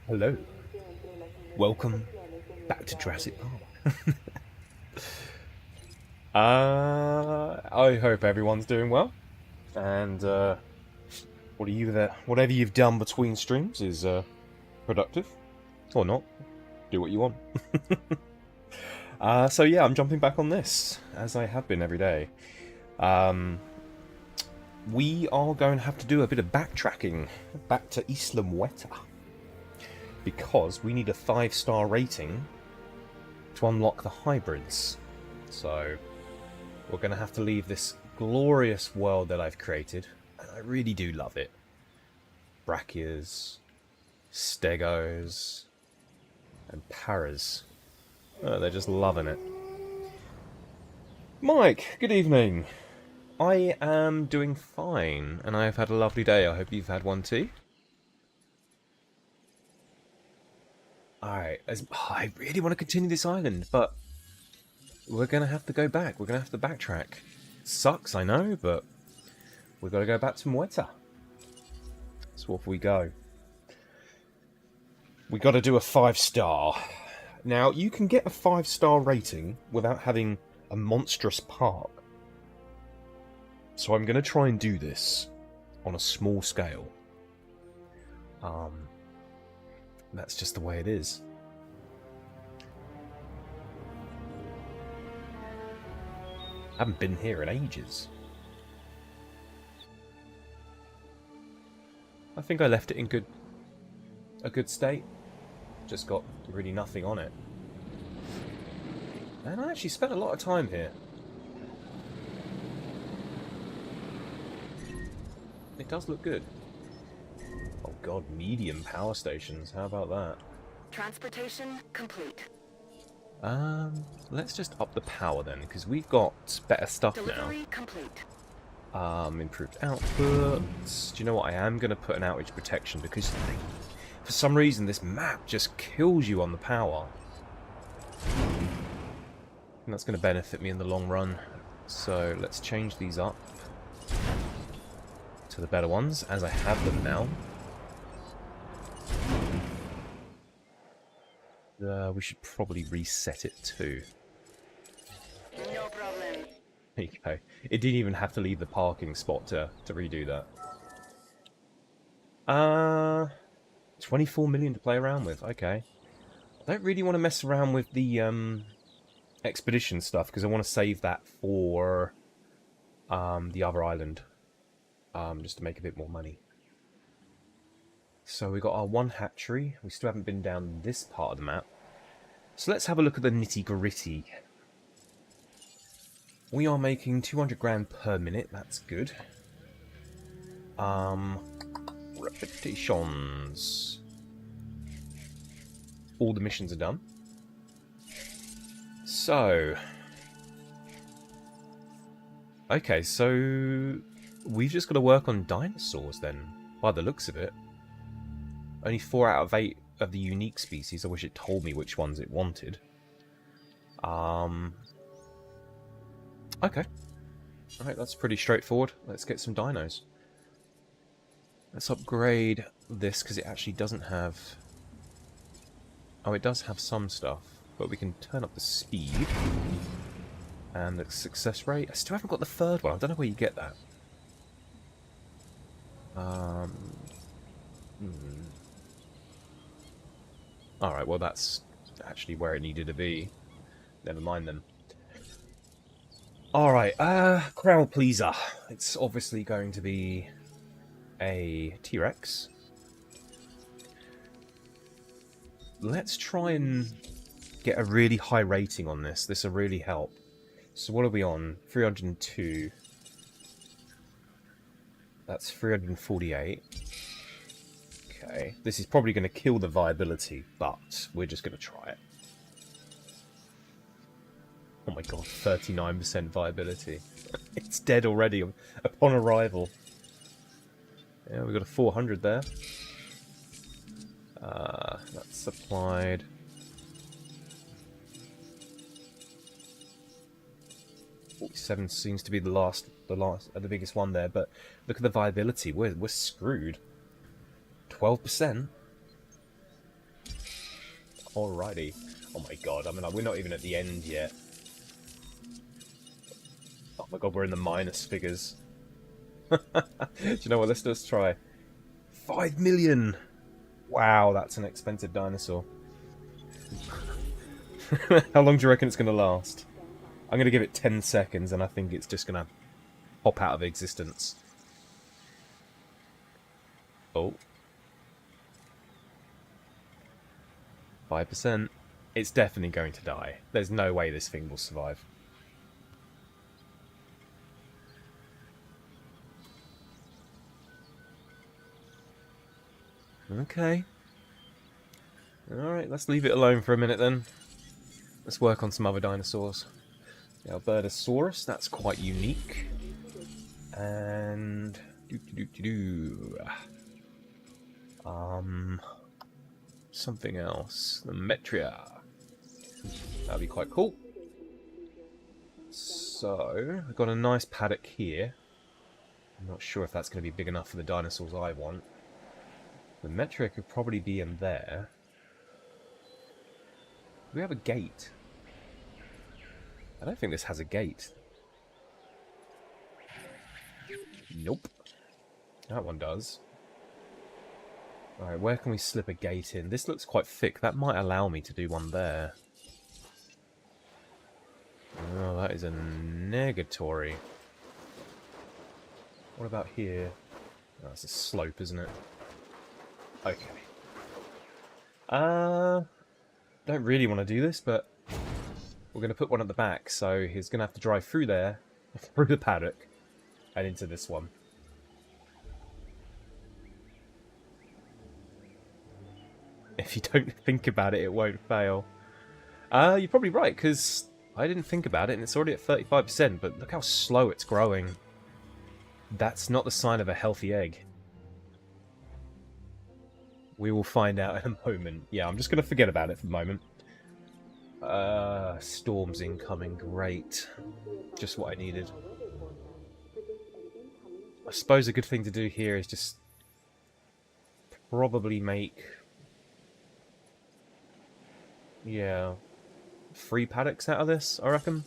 Hello. Welcome back to Jurassic Park. I hope everyone's doing well, and whatever you've done between streams is productive, or not. Do what you want. So yeah, I'm jumping back on this, as I have been every day. We are going to have to do a bit of backtracking back to Isla Muerta, because we need a 5-star rating to unlock the hybrids. So we're going to have to leave this glorious world that I've created, and I really do love it. Brachias, Stegos, and Paras. Oh, they're just loving it. Mike, good evening. I am doing fine, and I have had a lovely day. I hope you've had one too. Alright, I really want to continue this island, but we're going to have to go back. We're going to have to backtrack. Sucks, I know, but we've got to go back to Muerta. So off we go. We got to do a 5-star. Now, you can get a 5-star rating without having a monstrous park. So I'm going to try and do this on a small scale. That's just the way it is. I haven't been here in ages. I think I left it in a good state. Just got really nothing on it. And I actually spent a lot of time here. It does look good. Oh god, medium power stations. How about that? Transportation complete. Let's just up the power then, because we've got better stuff Delivery now. complete. Improved output. Do you know what? I am going to put an outage protection, because for some reason this map just kills you on the power. And that's going to benefit me in the long run. So let's change these up to the better ones, as I have them now. We should probably reset it too. No problem. There you go. It didn't even have to leave the parking spot to redo that. 24 million to play around with. Okay. I don't really want to mess around with the expedition stuff, because I want to save that for the other island. Just to make a bit more money. So we got our one hatchery. We still haven't been down this part of the map. So let's have a look at the nitty-gritty. We are making 200 grand per minute. That's good. Repetitions. All the missions are done. So. Okay, so we've just got to work on dinosaurs then, by the looks of it. Only 4 out of 8 of the unique species. I wish it told me which ones it wanted. Okay. Alright, that's pretty straightforward. Let's get some dinos. Let's upgrade this, because it actually doesn't have... Oh, it does have some stuff. But we can turn up the speed. And the success rate. I still haven't got the third one. I don't know where you get that. Alright, well that's actually where it needed to be. Never mind then. Alright, crowd pleaser. It's obviously going to be a T-Rex. Let's try and get a really high rating on this. This will really help. So what are we on? 302. That's 348. Okay. This is probably going to kill the viability, but we're just going to try it. Oh my god, 39% viability. It's dead already upon arrival. Yeah, we got a 400 there. That's supplied. Seven seems to be the biggest one there, but look at the viability. We're screwed. 12%. Alrighty. Oh my god, I mean, we're not even at the end yet. Oh my god, we're in the minus figures. Do you know what? Let's try. 5 million! Wow, that's an expensive dinosaur. How long do you reckon it's going to last? I'm going to give it 10 seconds and I think it's just going to pop out of existence. Oh. 5%. It's definitely going to die. There's no way this thing will survive. Okay. Alright, let's leave it alone for a minute then. Let's work on some other dinosaurs. The Albertosaurus, that's quite unique. And... something else. The Metria. That'd be quite cool. So, we've got a nice paddock here. I'm not sure if that's going to be big enough for the dinosaurs I want. The Metria could probably be in there. Do we have a gate? I don't think this has a gate. Nope. That one does. Alright, where can we slip a gate in? This looks quite thick. That might allow me to do one there. Oh, that is a negatory. What about here? Oh, that's a slope, isn't it? Okay. Don't really want to do this, but we're going to put one at the back, so he's going to have to drive through there, through the paddock, and into this one. If you don't think about it, it won't fail. You're probably right, because I didn't think about it, and it's already at 35%, but look how slow it's growing. That's not the sign of a healthy egg. We will find out in a moment. Yeah, I'm just going to forget about it for the moment. Storms incoming. Great. Just what I needed. I suppose a good thing to do here is just probably make... yeah, 3 paddocks out of this, I reckon.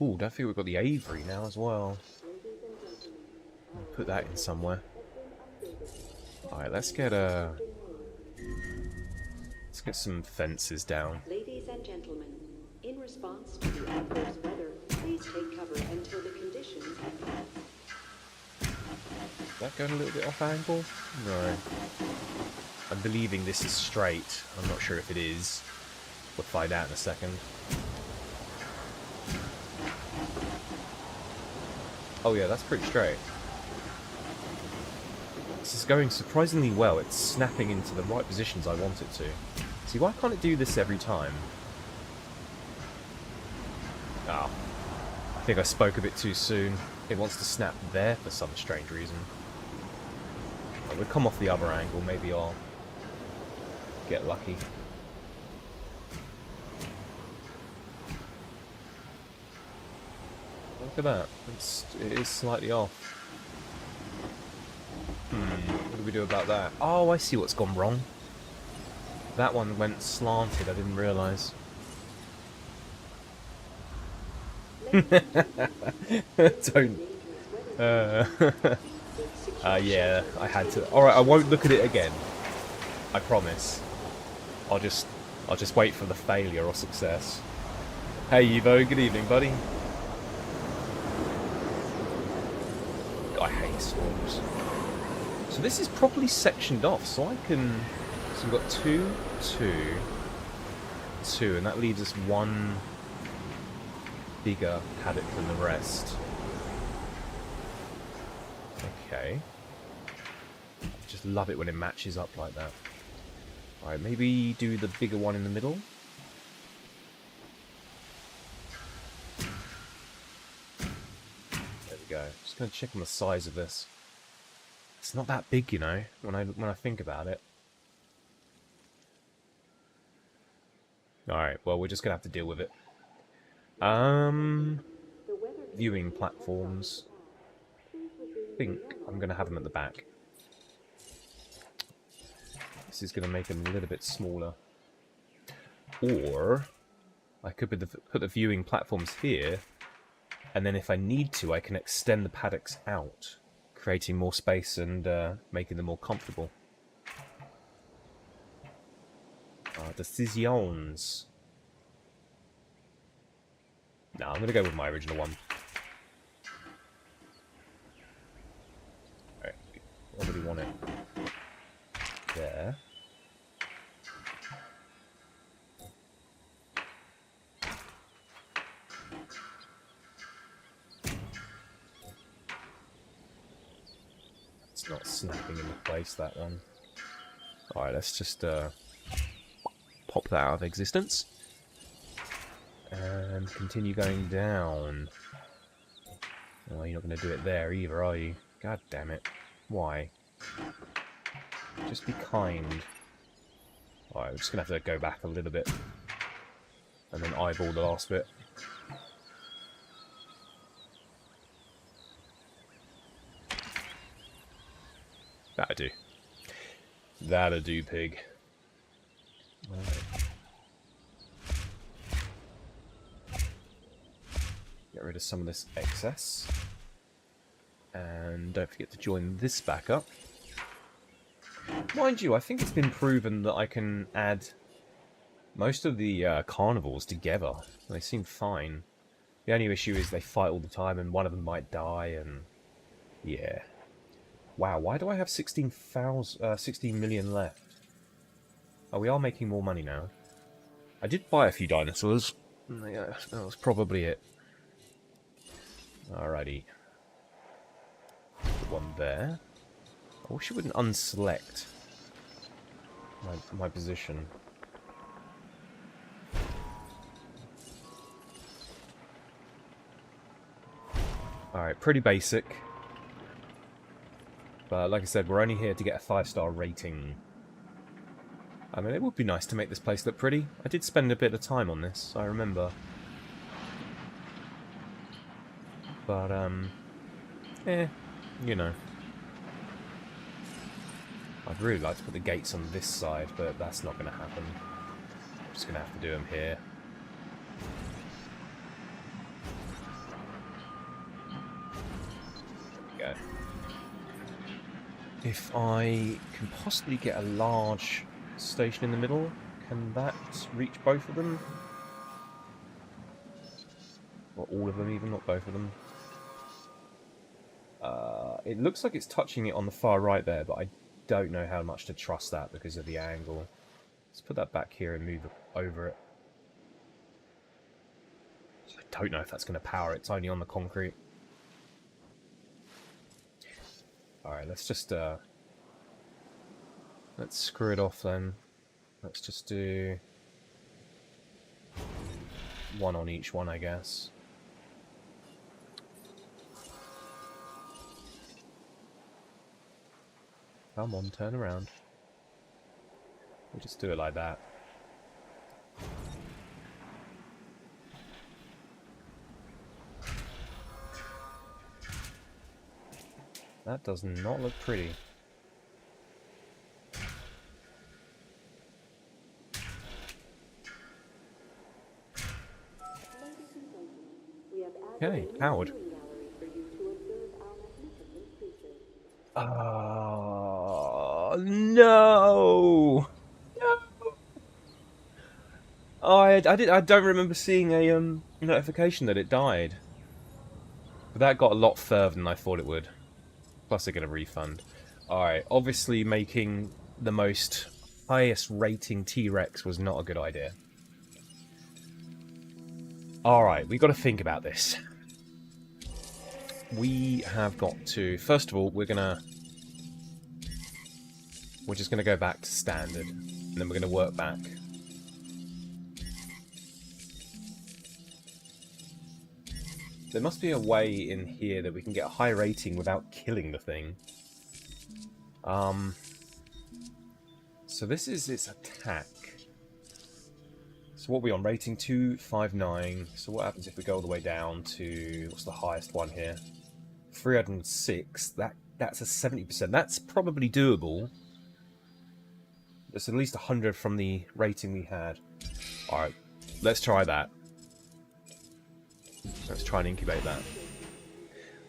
Ooh, don't think we've got the aviary now as well. Put that in somewhere. Alright, let's get some fences down. Ladies and gentlemen, in response to the adverse weather, please take cover until the conditions have passed. Is that going a little bit off angle? No. I'm believing this is straight. I'm not sure if it is. We'll find out in a second. Oh yeah, that's pretty straight. This is going surprisingly well. It's snapping into the right positions I want it to. See, why can't it do this every time? Oh. I think I spoke a bit too soon. It wants to snap there for some strange reason. Well, we'll come off the other angle. Maybe I'll get lucky. Look at that. It is slightly off. What do we do about that? Oh, I see what's gone wrong. That one went slanted, I didn't realise. Don't. Yeah, I had to. Alright, I won't look at it again. I promise. I'll just wait for the failure or success. Hey Evo, good evening, buddy. I hate storms. So this is properly sectioned off, so I can... So we've got 2, 2, 2, and that leaves us one bigger paddock than the rest. Okay. I just love it when it matches up like that. Alright, maybe do the bigger one in the middle. There we go. Just going to check on the size of this. It's not that big, you know, when I think about it. Alright, well, we're just gonna have to deal with it. Viewing platforms. I think I'm gonna have them at the back. This is gonna make them a little bit smaller. Or I could put the viewing platforms here, and then if I need to, I can extend the paddocks out, creating more space and making them more comfortable. Decisions. No, I'm going to go with my original one. Alright, where do we want it? There. It's not snapping into place, that one. Alright, let's just pop that out of existence. And continue going down. Oh, you're not going to do it there either, are you? God damn it. Why? Just be kind. Alright, we're just going to have to go back a little bit. And then eyeball the last bit. That'll do. That'll do, pig. Right. Get rid of some of this excess. And don't forget to join this back up. Mind you, I think it's been proven that I can add most of the carnivores together. They seem fine. The only issue is they fight all the time and one of them might die and... yeah. Wow, why do I have 16 million left? Oh, we are making more money now. I did buy a few dinosaurs. Yeah, that was probably it. Alrighty. Put one there. I wish it wouldn't unselect my position. Alright, pretty basic. But like I said, we're only here to get a 5-star rating. I mean, it would be nice to make this place look pretty. I did spend a bit of time on this, I remember. But, you know. I'd really like to put the gates on this side, but that's not going to happen. I'm just going to have to do them here. There we go. If I can possibly get a large station in the middle, can that reach both of them? Or all of them even, not both of them. It looks like it's touching it on the far right there, but I don't know how much to trust that because of the angle. Let's put that back here and move over it. I don't know if that's going to power it. It's only on the concrete. Alright, let's just let's screw it off then. Let's just do one on each one, I guess. Come on, turn around. We'll just do it like that. That does not look pretty. Okay, powered. No! No! Oh, I don't remember seeing a notification that it died. But that got a lot further than I thought it would. Plus they're going to refund. Alright, obviously making the most highest rating T-Rex was not a good idea. Alright, we've got to think about this. We have got to... First of all, we're just going to go back to standard. And then we're going to work back. There must be a way in here that we can get a high rating without killing the thing. So this is its attack. So So what are we on? Rating 259. So what happens if we go all the way down to... What's the highest one here? 306. That's a 70%. That's probably doable. That's at least 100 from the rating we had. Alright, let's try that. Let's try and incubate that.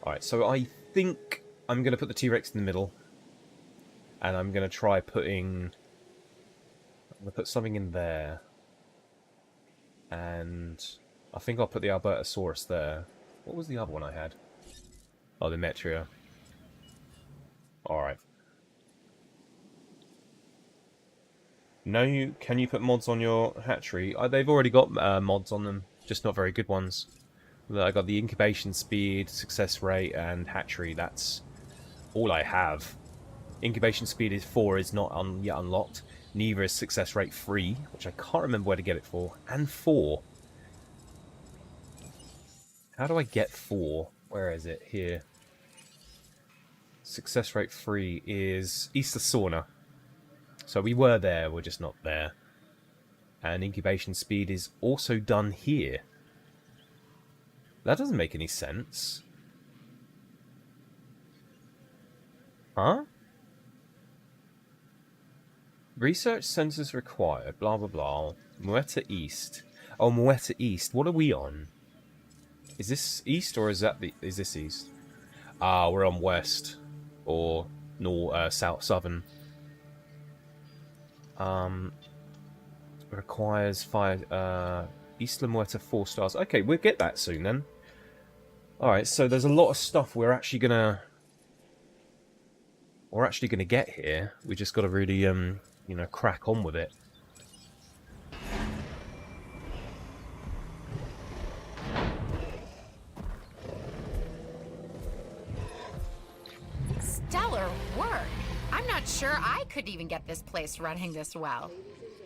Alright, so I think I'm going to put the T-Rex in the middle. And I'm going to try putting... I'm going to put something in there. And I think I'll put the Albertosaurus there. What was the other one I had? Oh, the Metria. Alright. No, can you put mods on your hatchery? They've already got mods on them, just not very good ones. I got the incubation speed, success rate, and hatchery. That's all I have. Incubation speed is 4, is not yet unlocked. Neither is success rate 3, which I can't remember where to get it for. And 4. How do I get 4? Where is it? Here. Success rate 3 is Easter Sauna. So we were there, we're just not there. And incubation speed is also done here. That doesn't make any sense. Huh? Research centers required, blah blah blah. Mueta East. Oh, Mueta East. What are we on? Is this East or is this East? Ah, we're on West. Or South, Southern. Requires 5 Isla Muerta 4 stars. Okay, we'll get that soon then. Alright, so there's a lot of stuff we're actually gonna get here. We just gotta really you know, crack on with it. Stellar work! I'm not sure I could even get this place running this well.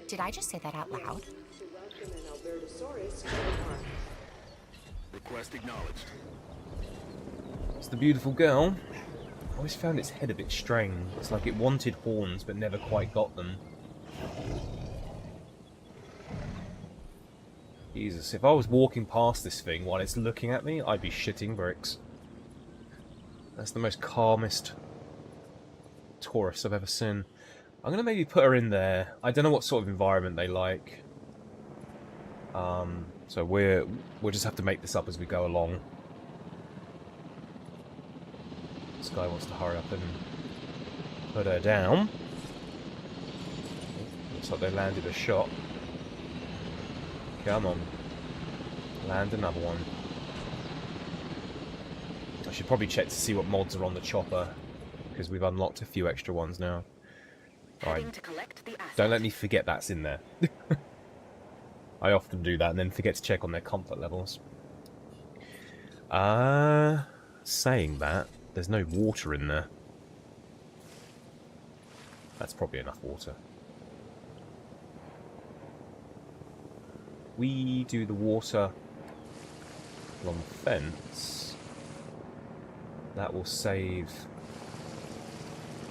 Did I just say that out loud? To welcome an Albertosaurus to the park. Request acknowledged. It's the beautiful girl. I always found its head a bit strange. It's like it wanted horns but never quite got them. Jesus, if I was walking past this thing while it's looking at me, I'd be shitting bricks. That's the most calmest Taurus I've ever seen. I'm going to maybe put her in there. I don't know what sort of environment they like. So we'll just have to make this up as we go along. This guy wants to hurry up and put her down. Looks like they landed a shot. Come on. Land another one. I should probably check to see what mods are on the chopper, because we've unlocked a few extra ones now. Alright. Don't let me forget that's in there. I often do that and then forget to check on their comfort levels. Saying that, there's no water in there. That's probably enough water. We do the water along the fence. That will save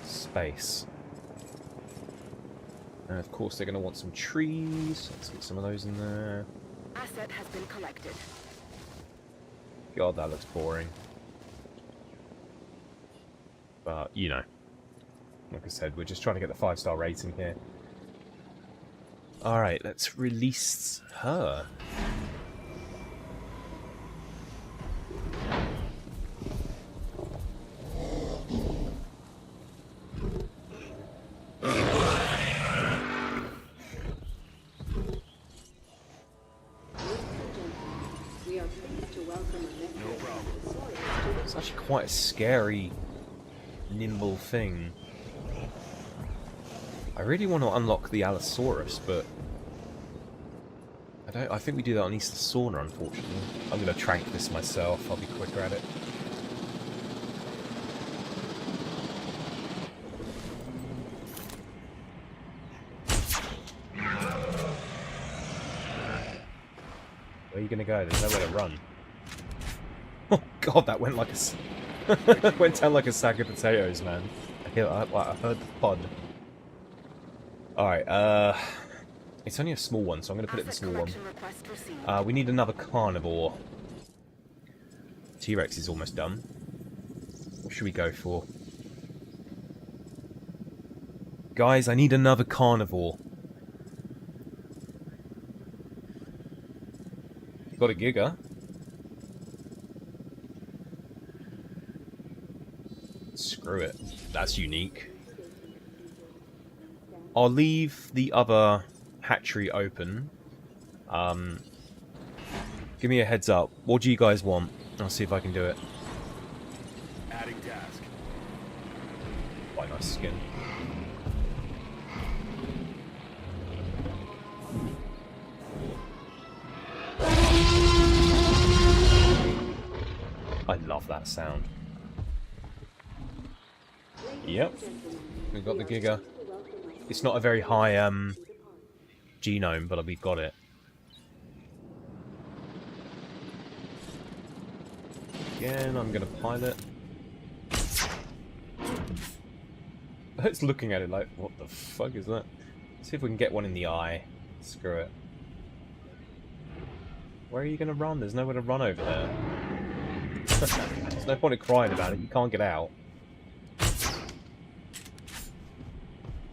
space. And of course they're going to want some trees. Let's get some of those in there. Asset has been collected. God, that looks boring. But, you know. Like I said, we're just trying to get the 5-star rating here. Alright, let's release her. We are pleased to welcome a Albertosaurus to It's actually quite a scary, nimble thing. I really want to unlock the Allosaurus, but I think we do that on Easter Sauna, unfortunately. I'm going to trank this myself. I'll be quicker at it. Where are you going to go? There's nowhere to run. Oh god, that went like a went down like a sack of potatoes, man. I heard the pod. Alright, It's only a small one, so I'm going to put it in the Asset small one. collection request received. We need another carnivore. T-Rex is almost done. What should we go for? Guys, I need another carnivore. Got a Giga. Screw it. That's unique. I'll leave the other hatchery open. Give me a heads up. What do you guys want? I'll see if I can do it. Adding task. Quite nice skin. I love that sound. Yep. We've got the Giga. It's not a very high genome, but we've got it. Again, I'm going to pilot. It's looking at it like, what the fuck is that? Let's see if we can get one in the eye. Screw it. Where are you going to run? There's nowhere to run over there. There's no point in crying about it. You can't get out.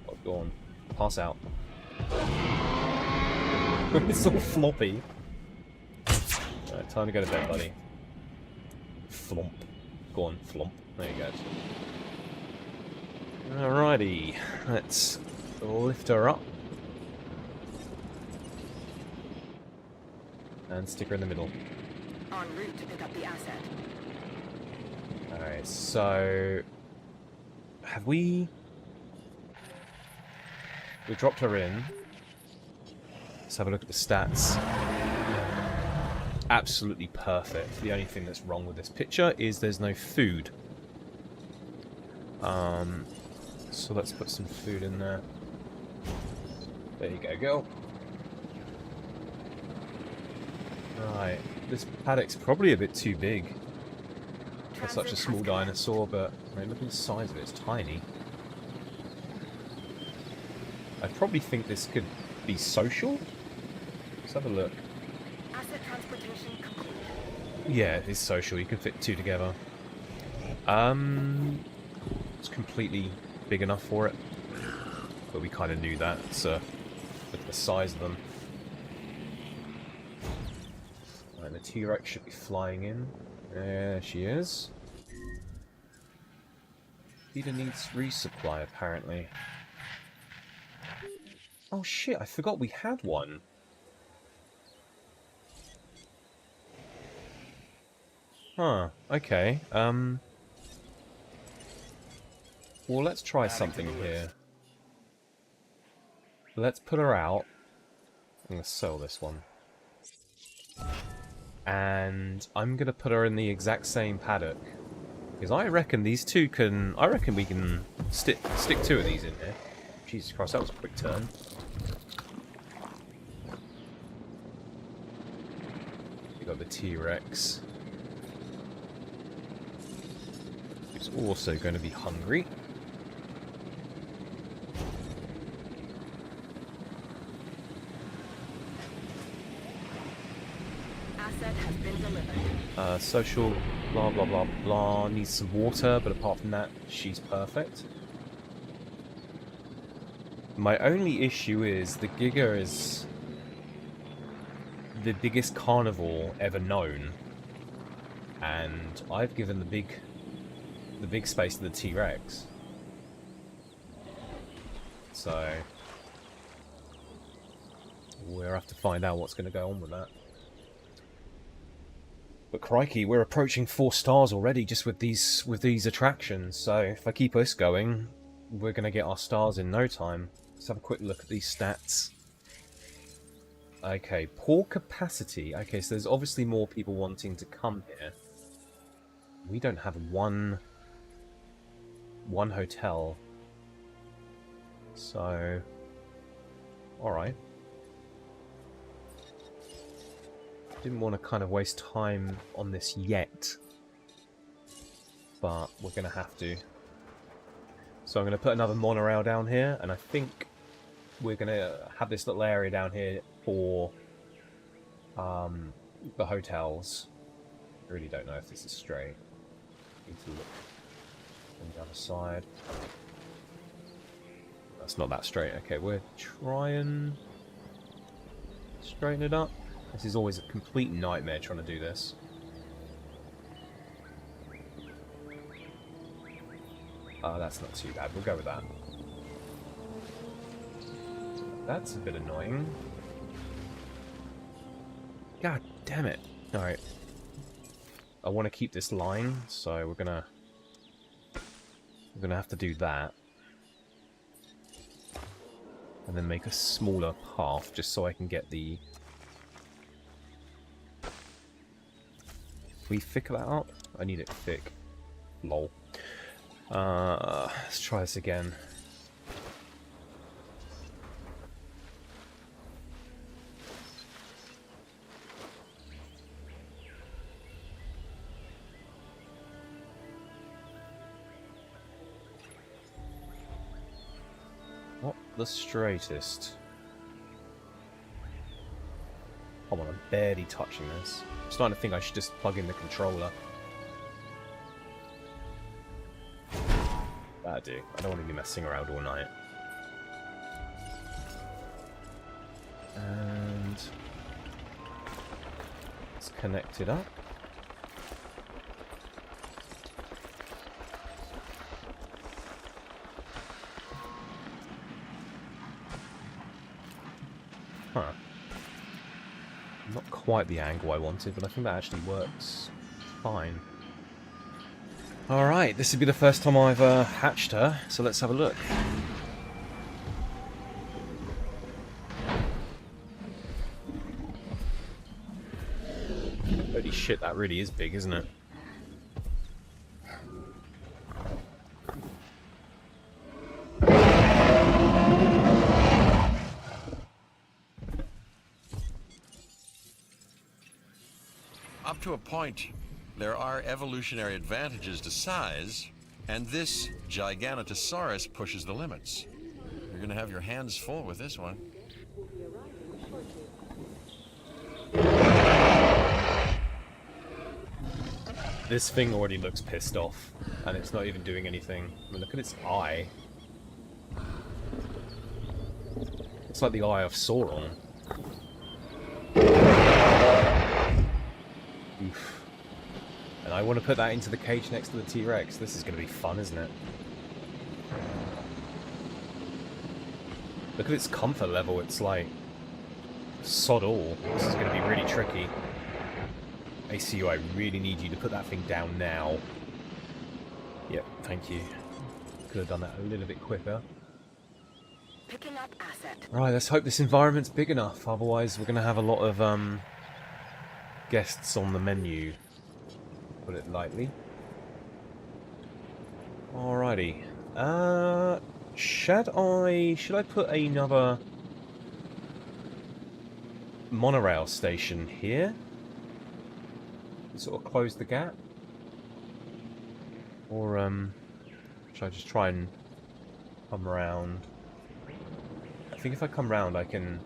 Oh, go on. Pass out. It's all floppy. Alright, time to go to bed, buddy. Flomp. Go on, flomp. There you go. Alrighty. Let's lift her up. And stick her in the middle. En route to pick up the asset. Alright, so... Have we... We dropped her in. Let's have a look at the stats. Absolutely perfect. The only thing that's wrong with this picture is there's no food. So let's put some food in there. There you go, girl. Right, this paddock's probably a bit too big for such a small dinosaur, but I mean, look at the size of it, it's tiny. I probably think this could be social. Let's have a look. Asset transportation complete. Yeah, it's social, you can fit two together. It's completely big enough for it. But we kind of knew that, so look at the size of them. And the T-Rex should be flying in. There she is. Peter needs resupply, apparently. Oh shit, I forgot we had one. Huh, okay. Well, let's try something here. Let's put her out. I'm going to sell this one. And I'm going to put her in the exact same paddock. Because I reckon these two can... I reckon we can stick two of these in here. Jesus Christ, that was a quick turn. We got the T-Rex. Who's also going to be hungry. Asset has been delivered. Social, blah blah blah blah, needs some water, but apart from that, she's perfect. My only issue is the Giga is the biggest carnivore ever known, and I've given the big space to the T-Rex. So we'll have to find out what's going to go on with that. But crikey, we're approaching 4 stars already just with these attractions. So if I keep this going, we're going to get our stars in no time. Let's have a quick look at these stats. Okay, poor capacity. Okay, so there's obviously more people wanting to come here. We don't have one hotel. So, alright. Didn't want to kind of waste time on this yet, but we're going to have to. So I'm going to put another monorail down here, and I think we're going to have this little area down here for the hotels. I really don't know if this is straight. Need to look on the other side. That's not that straight. Okay, we're trying straighten it up. This is always a complete nightmare trying to do this. That's not too bad. We'll go with that. That's a bit annoying. God damn it. Alright. I want to keep this line, so we're gonna have to do that. And then make a smaller path just so I can get the... we thicker that up? I need it thick. Lol. Let's try this again. Not the straightest. Come on, I'm barely touching this. I'm starting to think I should just plug in the controller. That'll do. I don't want to be messing around all night. And let's connect it up. Huh. Not quite the angle I wanted, but I think that actually works fine. Alright, this would be the first time I've hatched her, so let's have a look. Holy shit, that really is big, isn't it? Up to a point, there are evolutionary advantages to size, and this Giganotosaurus pushes the limits. You're going to have your hands full with this one. This thing already looks pissed off, and it's not even doing anything. I mean, look at its eye. It's like the eye of Sauron. Oof. And I want to put that into the cage next to the T-Rex. This is going to be fun, isn't it? Look at its comfort level. It's like sod all. This is going to be really tricky. ACU, I really need you to put that thing down now. Yep, thank you. Could have done that a little bit quicker. Picking up asset. Right, let's hope this environment's big enough. Otherwise, we're going to have a lot of guests on the menu. Put it lightly. Alrighty. Should I put another monorail station here? Sort of close the gap? Or should I just try and come around? I think if I come round I can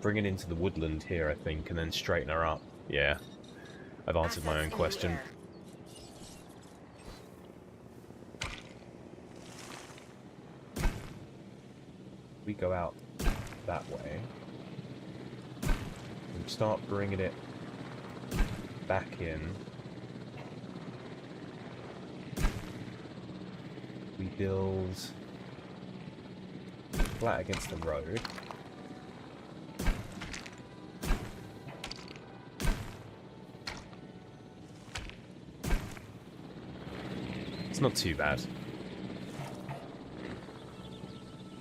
bring it into the woodland here, I think, and then straighten her up. Yeah. I've answered my own question. We go out that way and start bringing it back in. We build flat against the road. It's not too bad.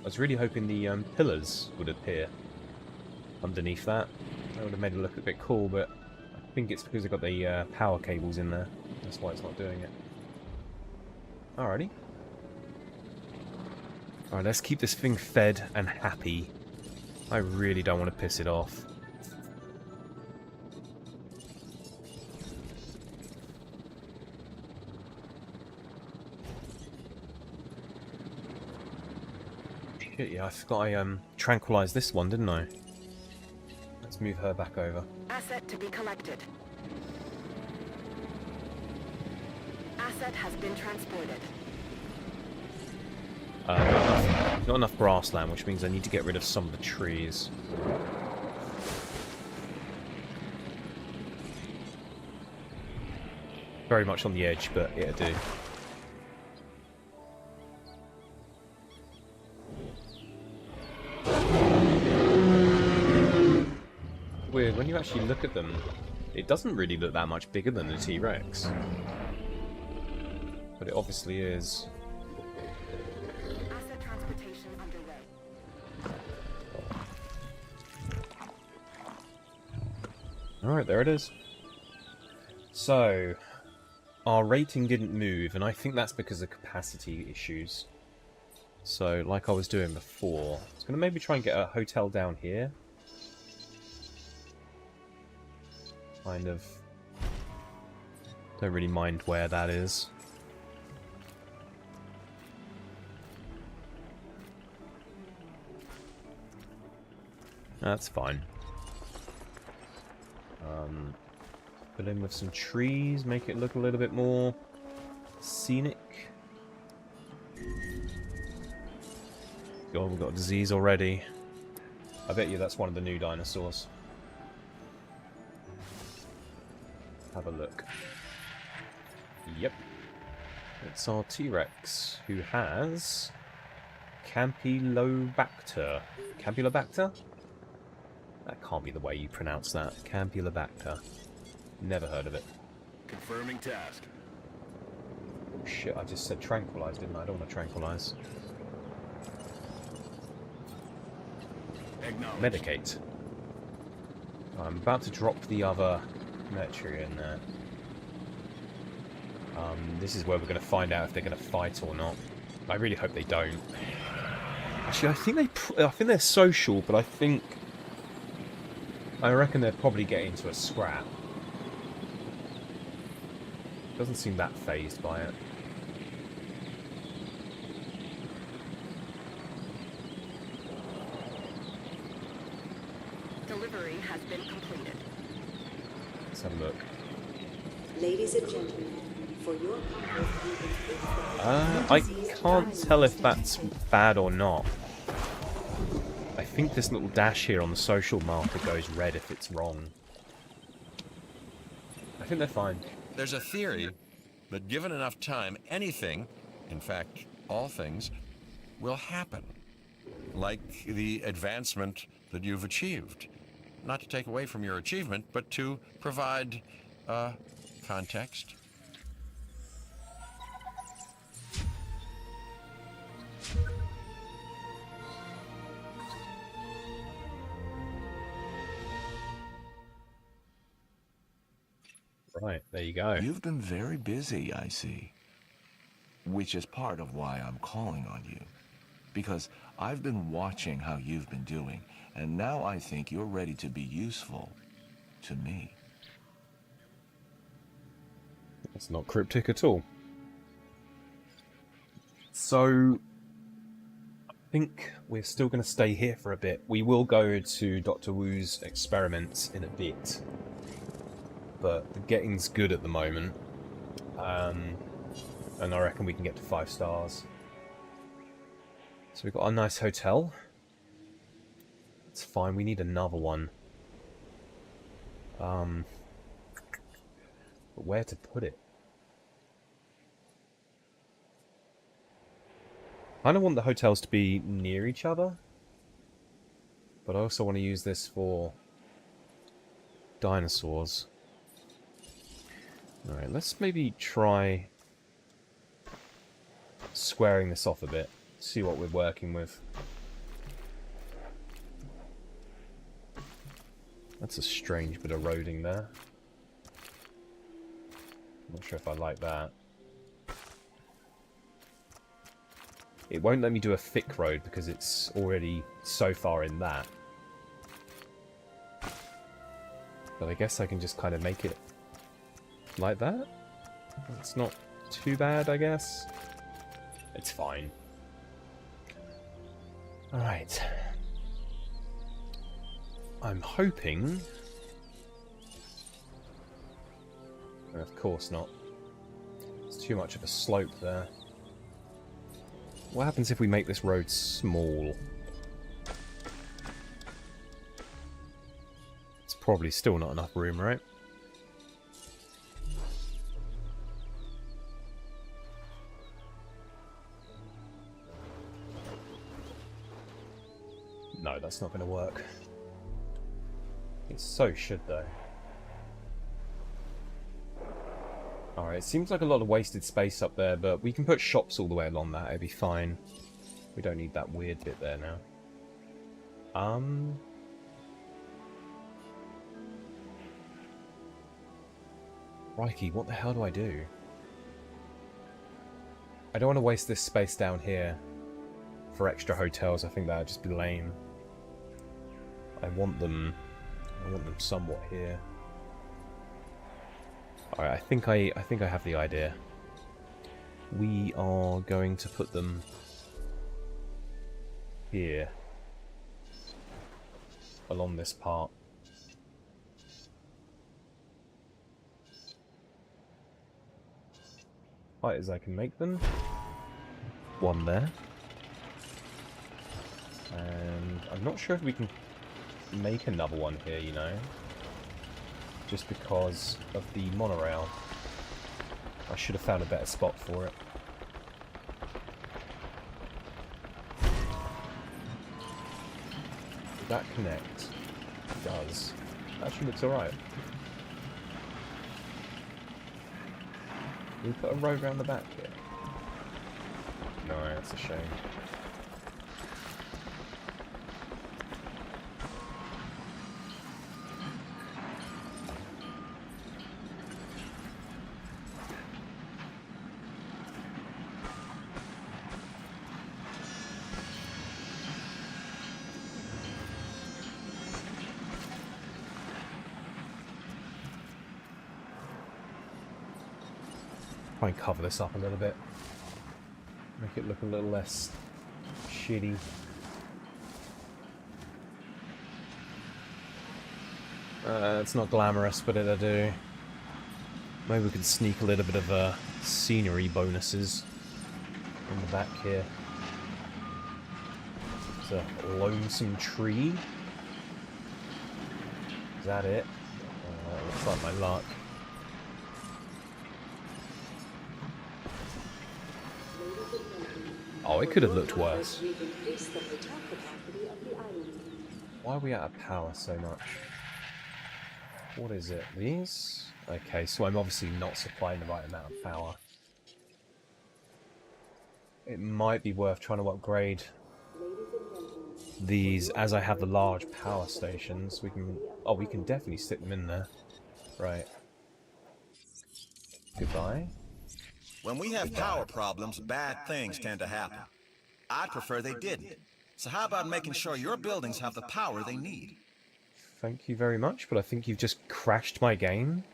I was really hoping the pillars would appear underneath that. That would have made it look a bit cool, but I think it's because I've got the power cables in there. That's why it's not doing it. Alrighty. Alright, let's keep this thing fed and happy. I really don't want to piss it off. Shit, yeah, I forgot I tranquilized this one, didn't I? Let's move her back over. Asset to be collected. Asset has been transported. Not enough grassland, which means I need to get rid of some of the trees. Very much on the edge, but yeah, do. Weird, when you actually look at them, it doesn't really look that much bigger than the T-Rex. But it obviously is. Asset transportation underway. Alright, there it is. So, our rating didn't move, and I think that's because of capacity issues. So, like I was doing before, I was going to maybe try and get a hotel down here. Kind of. Don't really mind where that is. That's fine. Fill in with some trees, make it look a little bit more scenic. God, we've got a disease already. I bet you that's one of the new dinosaurs. Have a look. Yep. It's our T-Rex, who has Campylobacter. Campylobacter? That can't be the way you pronounce that. Campylobacter. Never heard of it. Confirming task. Oh shit, I just said tranquilize, didn't I? I don't want to tranquilize. Acknowledged. Medicate. I'm about to drop the other Mercury in there. This is where we're going to find out if they're going to fight or not. I really hope they don't. Actually, I think they're social, but I reckon they'd probably get into a scrap. Doesn't seem that phased by it. Delivery has been completed. Let's have a look. Ladies and gentlemen, for your I can't tell if that's bad or not. I think this little dash here on the social marker goes red if it's wrong. I think they're fine. There's a theory that given enough time, anything, in fact, all things, will happen. Like the advancement that you've achieved. Not to take away from your achievement, but to provide context. Right, there you go. You've been very busy, I see. Which is part of why I'm calling on you. Because I've been watching how you've been doing, and now I think you're ready to be useful to me. That's not cryptic at all. So, I think we're still going to stay here for a bit. We will go to Dr. Wu's experiments in a bit. But the getting's good at the moment. And I reckon we can get to 5 stars. So we've got a nice hotel. That's fine, we need another one. But where to put it? I don't want the hotels to be near each other. But I also want to use this for dinosaurs. Alright, let's maybe try squaring this off a bit. See what we're working with. That's a strange bit of roading there. Not sure if I like that. It won't let me do a thick road because it's already so far in that. But I guess I can just kind of make it like that. It's not too bad, I guess. It's fine. Alright. I'm hoping... Of course not. It's too much of a slope there. What happens if we make this road small? It's probably still not enough room, right? No, that's not going to work. It so should, though. Alright, it seems like a lot of wasted space up there, but we can put shops all the way along that, it'd be fine. We don't need that weird bit there now. Crikey, what the hell do I do? I don't want to waste this space down here for extra hotels. I think that'd just be lame. I want them somewhat here. Alright, I think I have the idea. We are going to put them here along this part. Right as I can make them. One there. And I'm not sure if we can make another one here, you know. Just because of the monorail. I should have found a better spot for it. Did that connect? It does. Actually looks alright. Can we put a road around the back here? No, that's a shame. Try and cover this up a little bit. Make it look a little less shitty. It's not glamorous, but it'll do. Maybe we could sneak a little bit of scenery bonuses on the back here. It's a lonesome tree. Is that it? Looks like my luck. Oh, it could have looked worse. Why are we out of power so much? What is it? These? Okay, so I'm obviously not supplying the right amount of power. It might be worth trying to upgrade these as I have the large power stations. We can... Oh, we can definitely stick them in there. Right. Goodbye. When we have power problems, bad things tend to happen. I'd prefer they didn't. So how about making sure your buildings have the power they need? Thank you very much, but I think you've just crashed my game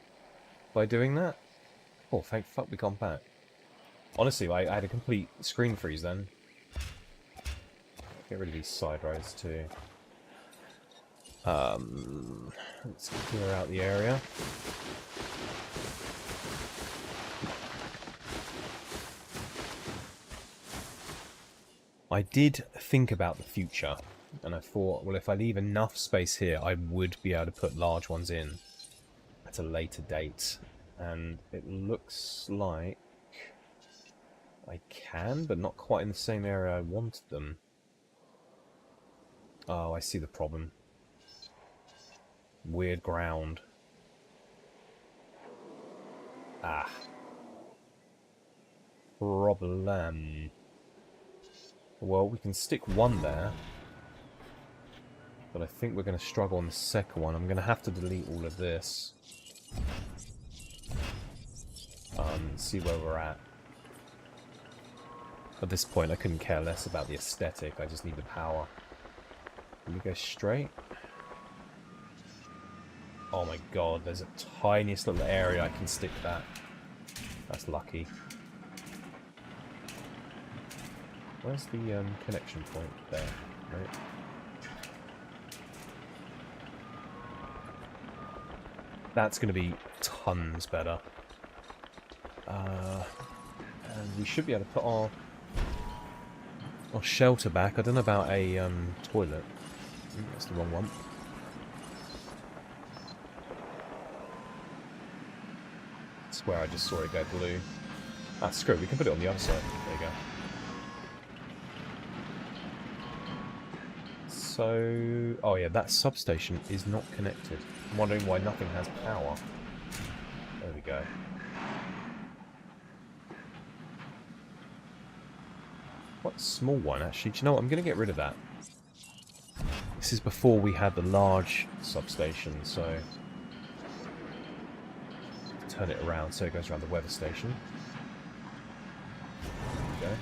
by doing that. Oh, thank fuck we come back. Honestly, I had a complete screen freeze then. Get rid of these side roads too. Let's clear out the area. I did think about the future, and I thought, well, if I leave enough space here, I would be able to put large ones in at a later date. And it looks like I can, but not quite in the same area I wanted them. Oh, I see the problem. Weird ground. Ah. Problem. Well, we can stick one there. But I think we're going to struggle on the second one. I'm going to have to delete all of this. See where we're at. At this point, I couldn't care less about the aesthetic. I just need the power. Can we go straight? Oh my god, there's a tiniest little area I can stick that. That's lucky. Where's the connection point there? Right. That's going to be tons better. And we should be able to put our shelter back. I don't know about a toilet. That's the wrong one. I swear I just saw it go blue. Ah, screw it. We can put it on the other side. There you go. So... oh yeah, that substation is not connected. I'm wondering why nothing has power. There we go. Quite a small one, actually. Do you know what? I'm going to get rid of that. This is before we had the large substation, so... turn it around so it goes around the weather station. There we go.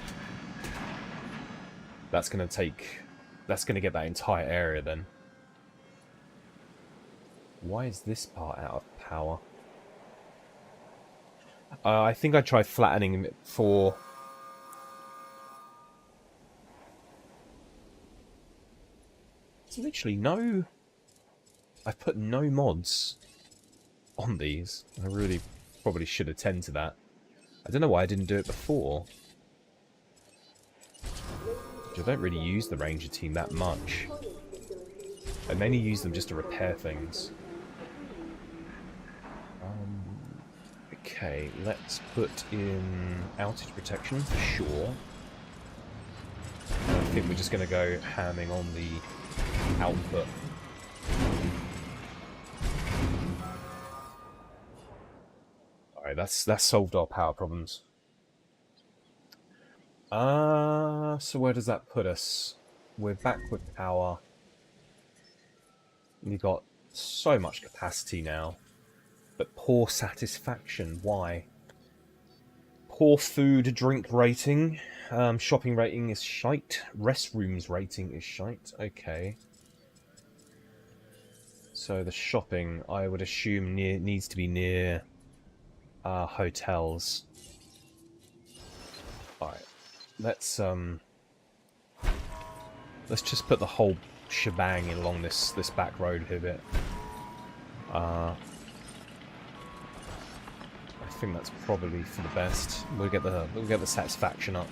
That's going to take... that's going to get that entire area then. Why is this part out of power? I think I tried flattening it for... there's literally no... I've put no mods on these. I really probably should attend to that. I don't know why I didn't do it before. I don't really use the Ranger team that much. I mainly use them just to repair things. Okay, let's put in outage protection for sure. I think we're just going to go hamming on the output. Alright, that's solved our power problems. So where does that put us? We're back with power. We've got so much capacity now. But poor satisfaction. Why? Poor food, drink rating. Shopping rating is shite. Restrooms rating is shite. Okay. So the shopping, I would assume, needs to be near hotels. Alright. Let's just put the whole shebang in along this back road here a bit. I think that's probably for the best. We'll get the satisfaction up.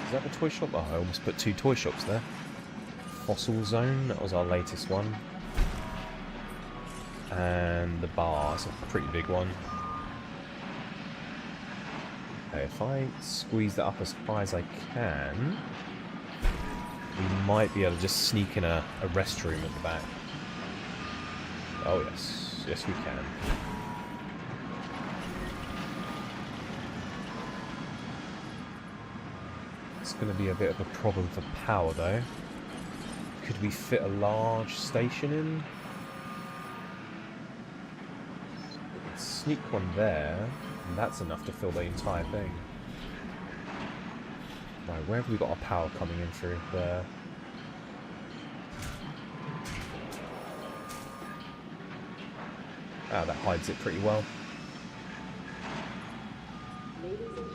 Is that the toy shop? Oh, I almost put two toy shops there. Fossil Zone, that was our latest one. And the bar, it's a pretty big one. Okay, if I squeeze that up as high as I can, we might be able to just sneak in a restroom at the back. Oh yes, yes we can. It's going to be a bit of a problem for power though. Could we fit a large station in? Sneak one there, and that's enough to fill the entire thing. Right, where have we got our power coming in through? There. Ah, that hides it pretty well.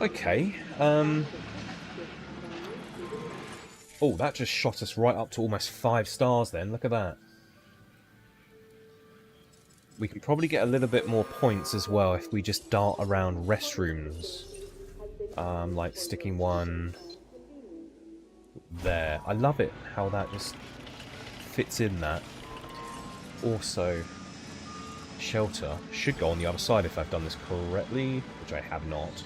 Okay, oh, that just shot us right up to almost 5 stars then, look at that. We can probably get a little bit more points as well if we just dart around restrooms. Like sticking one there. I love it how that just fits in that. Also, shelter should go on the other side if I've done this correctly, which I have not.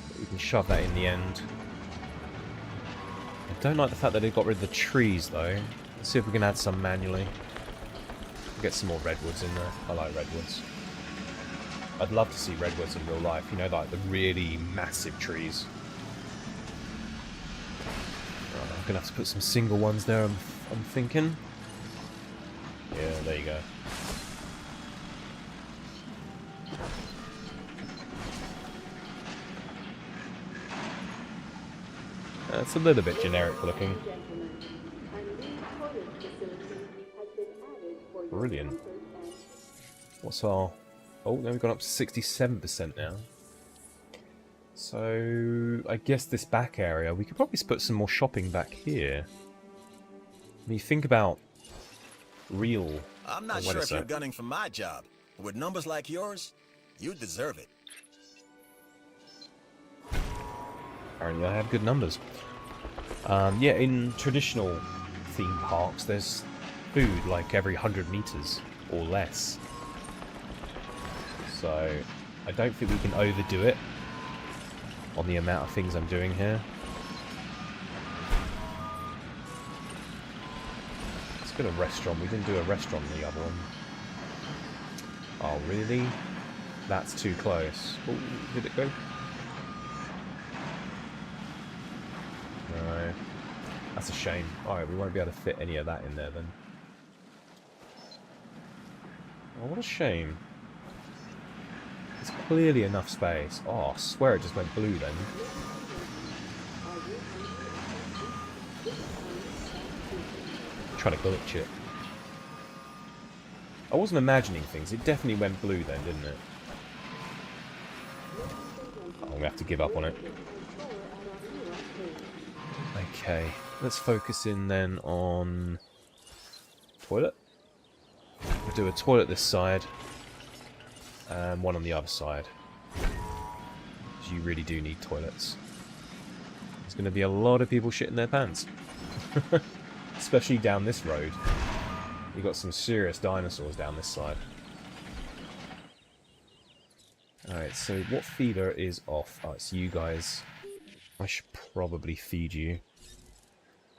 But we can shove that in the end. I don't like the fact that they got rid of the trees though. Let's see if we can add some manually. Get some more redwoods in there. I like redwoods. I'd love to see redwoods in real life. You know, like the really massive trees. I'm gonna have to put some single ones there. I'm thinking. Yeah, there you go. It's a little bit generic looking. Brilliant. What's our Oh, now we've gone up to 67% now. So, I guess this back area, we could probably put some more shopping back here. When you think about real... I'm not sure if you're gunning for my job. With numbers like yours, you deserve it. Apparently I have good numbers. Yeah, in traditional theme parks, there's food like every 100 meters or less. So, I don't think we can overdo it on the amount of things I'm doing here. Let's get a restaurant. We didn't do a restaurant in the other one. Oh, really? That's too close. Oh, did it go? No. That's a shame. Alright, we won't be able to fit any of that in there then. Oh, what a shame. There's clearly enough space. Oh, I swear it just went blue then. Trying to glitch it. I wasn't imagining things. It definitely went blue then, didn't it? Oh, I'm going to have to give up on it. Okay, let's focus in then on toilet. We'll do a toilet this side and one on the other side. You really do need toilets. There's going to be a lot of people shitting their pants. Especially down this road. You've got some serious dinosaurs down this side. Alright, so what feeder is off? Oh, it's you guys. I should probably feed you.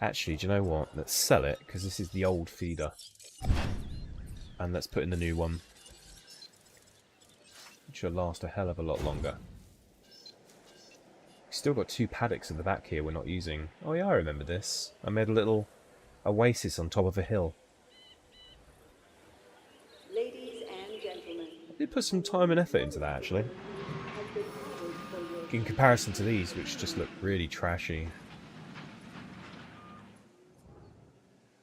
Actually, do you know what? Let's sell it, because this is the old feeder. And let's put in the new one. Which will last a hell of a lot longer. We've still got 2 paddocks at the back here we're not using. Oh yeah, I remember this. I made a little oasis on top of a hill. Ladies and gentlemen, I did put some time and effort into that, actually. In comparison to these, which just look really trashy.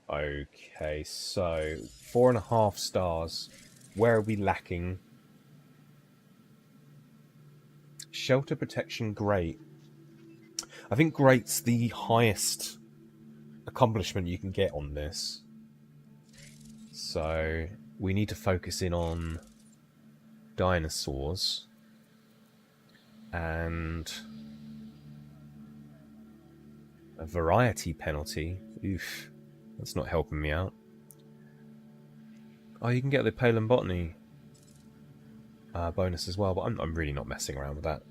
Okay, so 4.5 stars. Where are we lacking? Shelter protection, great. I think great's the highest accomplishment you can get on this. So we need to focus in on dinosaurs and a variety penalty. Oof. That's not helping me out. Oh, you can get the paleobotany bonus as well, but I'm really not messing around with that.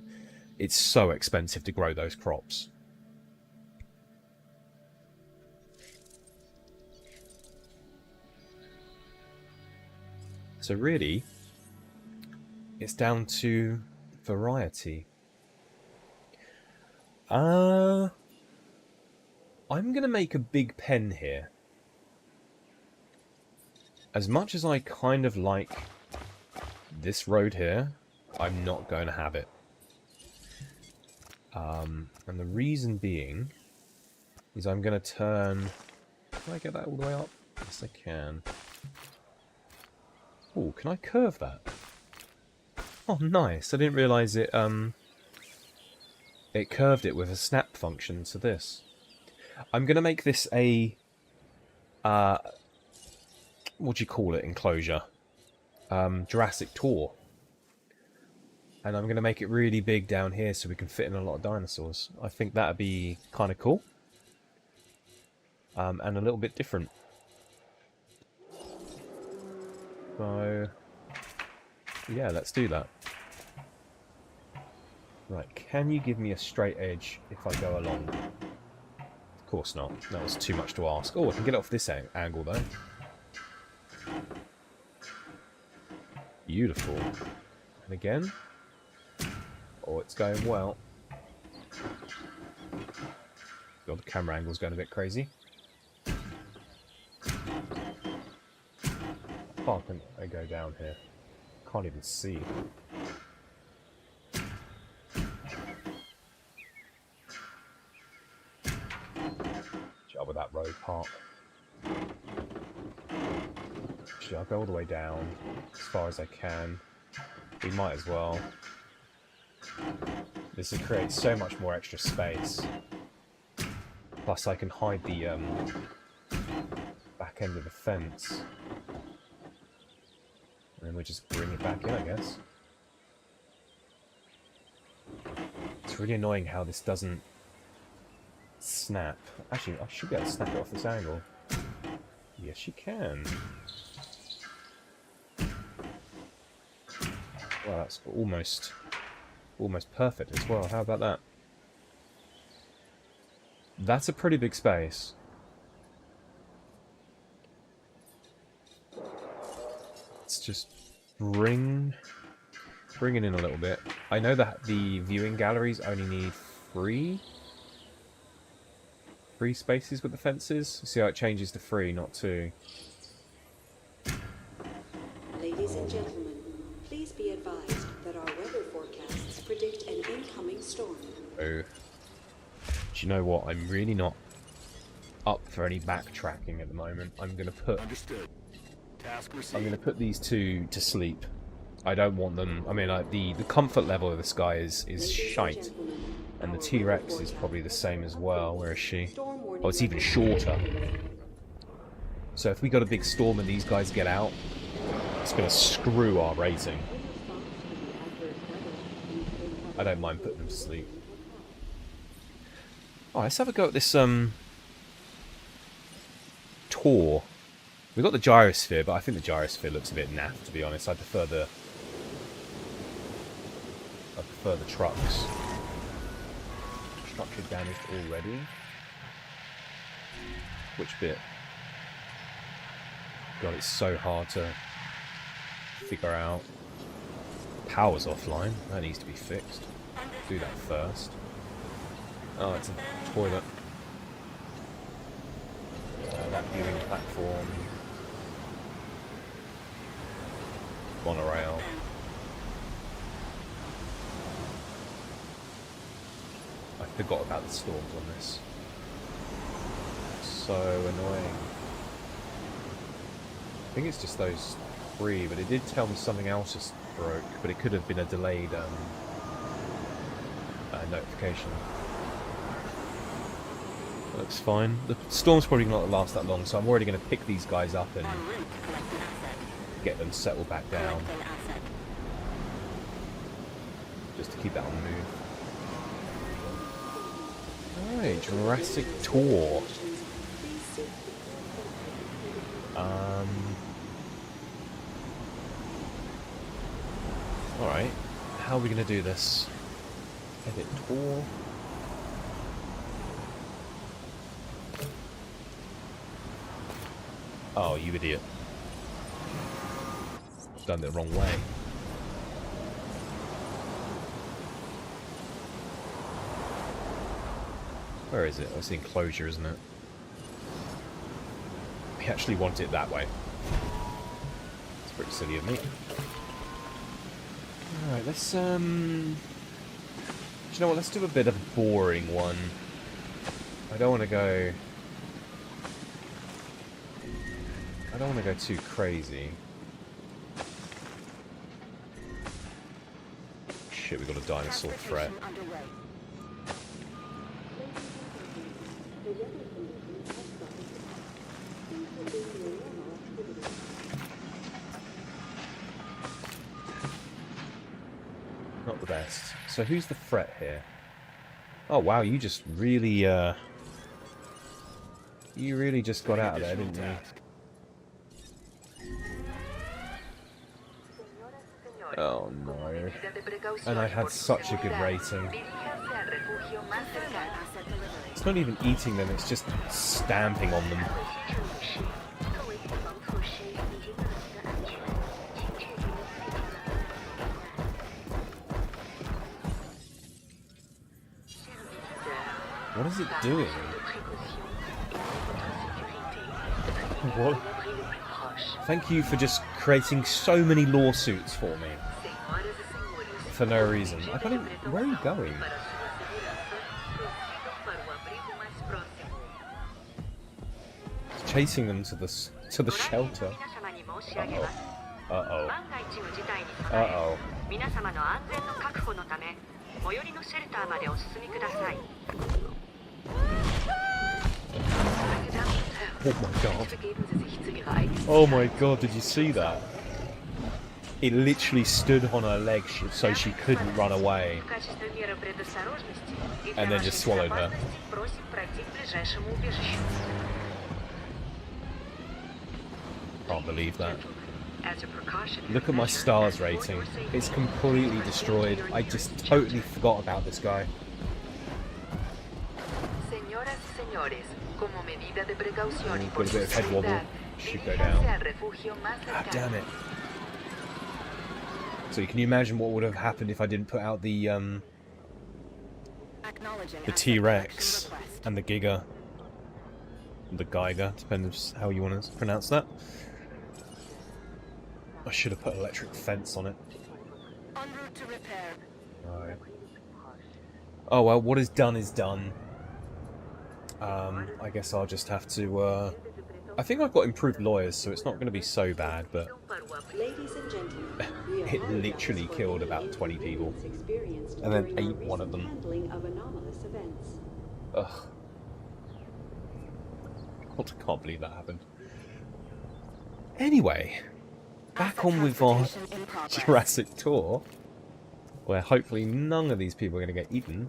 It's so expensive to grow those crops. So really, it's down to variety. I'm going to make a big pen here. As much as I kind of like this road here, I'm not going to have it. And the reason being is I'm going to turn... Can I get that all the way up? Yes, I can. Oh, can I curve that? Oh, nice. I didn't realise it, it curved it with a snap function to this. I'm going to make this a... what do you call it? Enclosure. Jurassic tour. And I'm going to make it really big down here so we can fit in a lot of dinosaurs. I think that would be kind of cool. And a little bit different. So, yeah, let's do that. Right, can you give me a straight edge if I go along? Of course not. That was too much to ask. Oh, I can get it off this angle, though. Beautiful. And again. Oh, it's going well. God, the camera angle's going a bit crazy. How far can I go down here? Can't even see. Job with that road part. Actually, I'll go all the way down as far as I can. We might as well. This will create so much more extra space. Plus I can hide the back end of the fence. And then we just bring it back in, I guess. It's really annoying how this doesn't snap. Actually, I should be able to snap it off this angle. Yes, you can. Well, that's almost perfect as well. How about that? That's a pretty big space. Let's just bring it in a little bit. I know that the viewing galleries only need three spaces with the fences. See how it changes to 3, not 2. Ladies and gentlemen, please be advised that our weather forecasts predict an incoming storm. Oh. Do you know what? I'm really not up for any backtracking at the moment. I'm gonna put these two to sleep. I don't want them. I mean, the comfort level of this guy is shite, and the T-Rex is probably the same as well. Where is she? Oh, it's even shorter. So if we got a big storm and these guys get out, it's gonna screw our rating. I don't mind putting them to sleep. Oh, let's have a go at this tour. We've got the gyrosphere, but I think the gyrosphere looks a bit naff, to be honest. I prefer the trucks. Structure damaged already. Which bit? God, it's so hard to figure out. Power's offline. That needs to be fixed. Do that first. Oh, it's a toilet. That viewing platform. Monorail. I forgot about the storms on this. So annoying. I think it's just those 3, but it did tell me something else just broke, but it could have been a delayed notification. Looks fine. The storm's probably not going to last that long, so I'm already going to pick these guys up and get them settled back down. Just to keep that on the move. Alright, Jurassic Tour. Alright, how are we going to do this? Edit tour. Oh, you idiot. I've done it the wrong way. Where is it? It's the enclosure, isn't it? We actually want it that way. It's pretty silly of me. Alright, let's, do you know what? Let's do a bit of a boring one. I don't want to go too crazy. Shit, we got a dinosaur threat. Not the best. So who's the threat here? Oh wow, you just really, you really just got out of there, didn't you? Oh no. And I had such a good rating. It's not even eating them, it's just stamping on them. What is it doing? What? Thank you for just creating so many lawsuits for me. For no reason. I can't even... Where are you going? It's chasing them to the shelter. Uh-oh. Uh-oh. 万が一の事態に備え Uh-oh. 皆様の安全の確保のため最寄りのシェルターまでお進みください Oh my god. Oh my god, did you see that? It literally stood on her legs so she couldn't run away. В качестве меры предосторожности и And для then just вашей swallowed her. безопасности просим пройти к ближайшему убежищу. Can't believe that. As a precaution, Look at my stars rating. It's completely destroyed. I just totally forgot about this guy. Señoras y señores, como medida de precaución y Got por a su bit of head wobble. seguridad, Should go diríjanse down. al refugio más Ah, cercano. damn it. So can you imagine what would have happened if I didn't put out the Acknowledging the asset T-Rex collection request. and the Giga, the Geiger, depends how you want to pronounce that. I should have put electric fence on it. En route to repair. Right. Oh well, what is done is done. I guess I'll just have to. I think I've got improved lawyers, so it's not going to be so bad. But Ladies and gentlemen, we it apologize literally for killed any about 20 people, inconvenience experienced and then during our ate one of recent them. handling of anomalous events. Ugh. God, I can't believe that happened. Anyway, back on with our Transportation in progress. Jurassic tour, where hopefully none of these people are going to get eaten.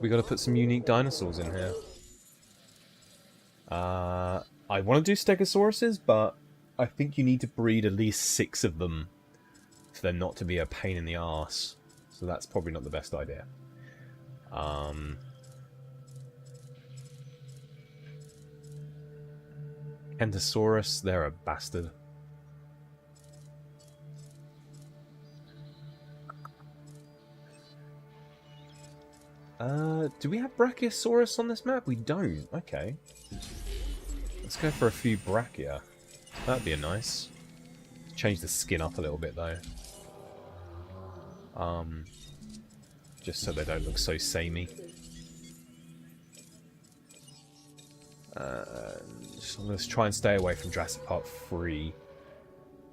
We got to put some unique dinosaurs in here. I want to do Stegosauruses, but I think you need to breed at least 6 of them for them not to be a pain in the arse. So that's probably not the best idea. Kentosaurus, they're a bastard. Do we have Brachiosaurus on this map? We don't. Okay. Let's go for a few Brachia. That'd be a nice. Change the skin up a little bit though. Just so they don't look so samey. So I'm going to try and stay away from Jurassic Park 3.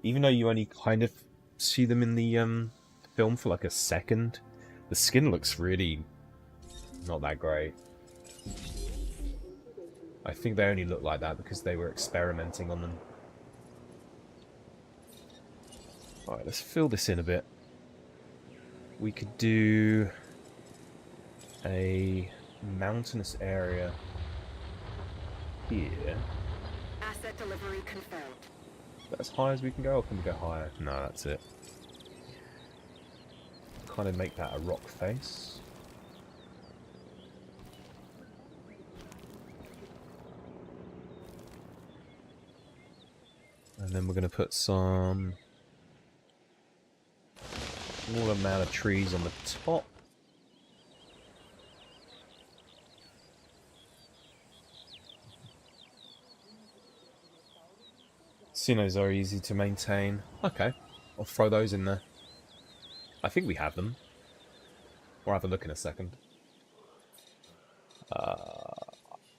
Even though you only kind of see them in the film for like a second, the skin looks really not that great. I think they only look like that because they were experimenting on them. Alright, let's fill this in a bit. We could do a mountainous area here. Asset delivery confirmed. Is that as high as we can go, or can we go higher? No, that's it. Kind of make that a rock face. And then we're going to put some small amount of trees on the top. Sinos are easy to maintain. Okay, I'll throw those in there. I think we have them. We'll have a look in a second.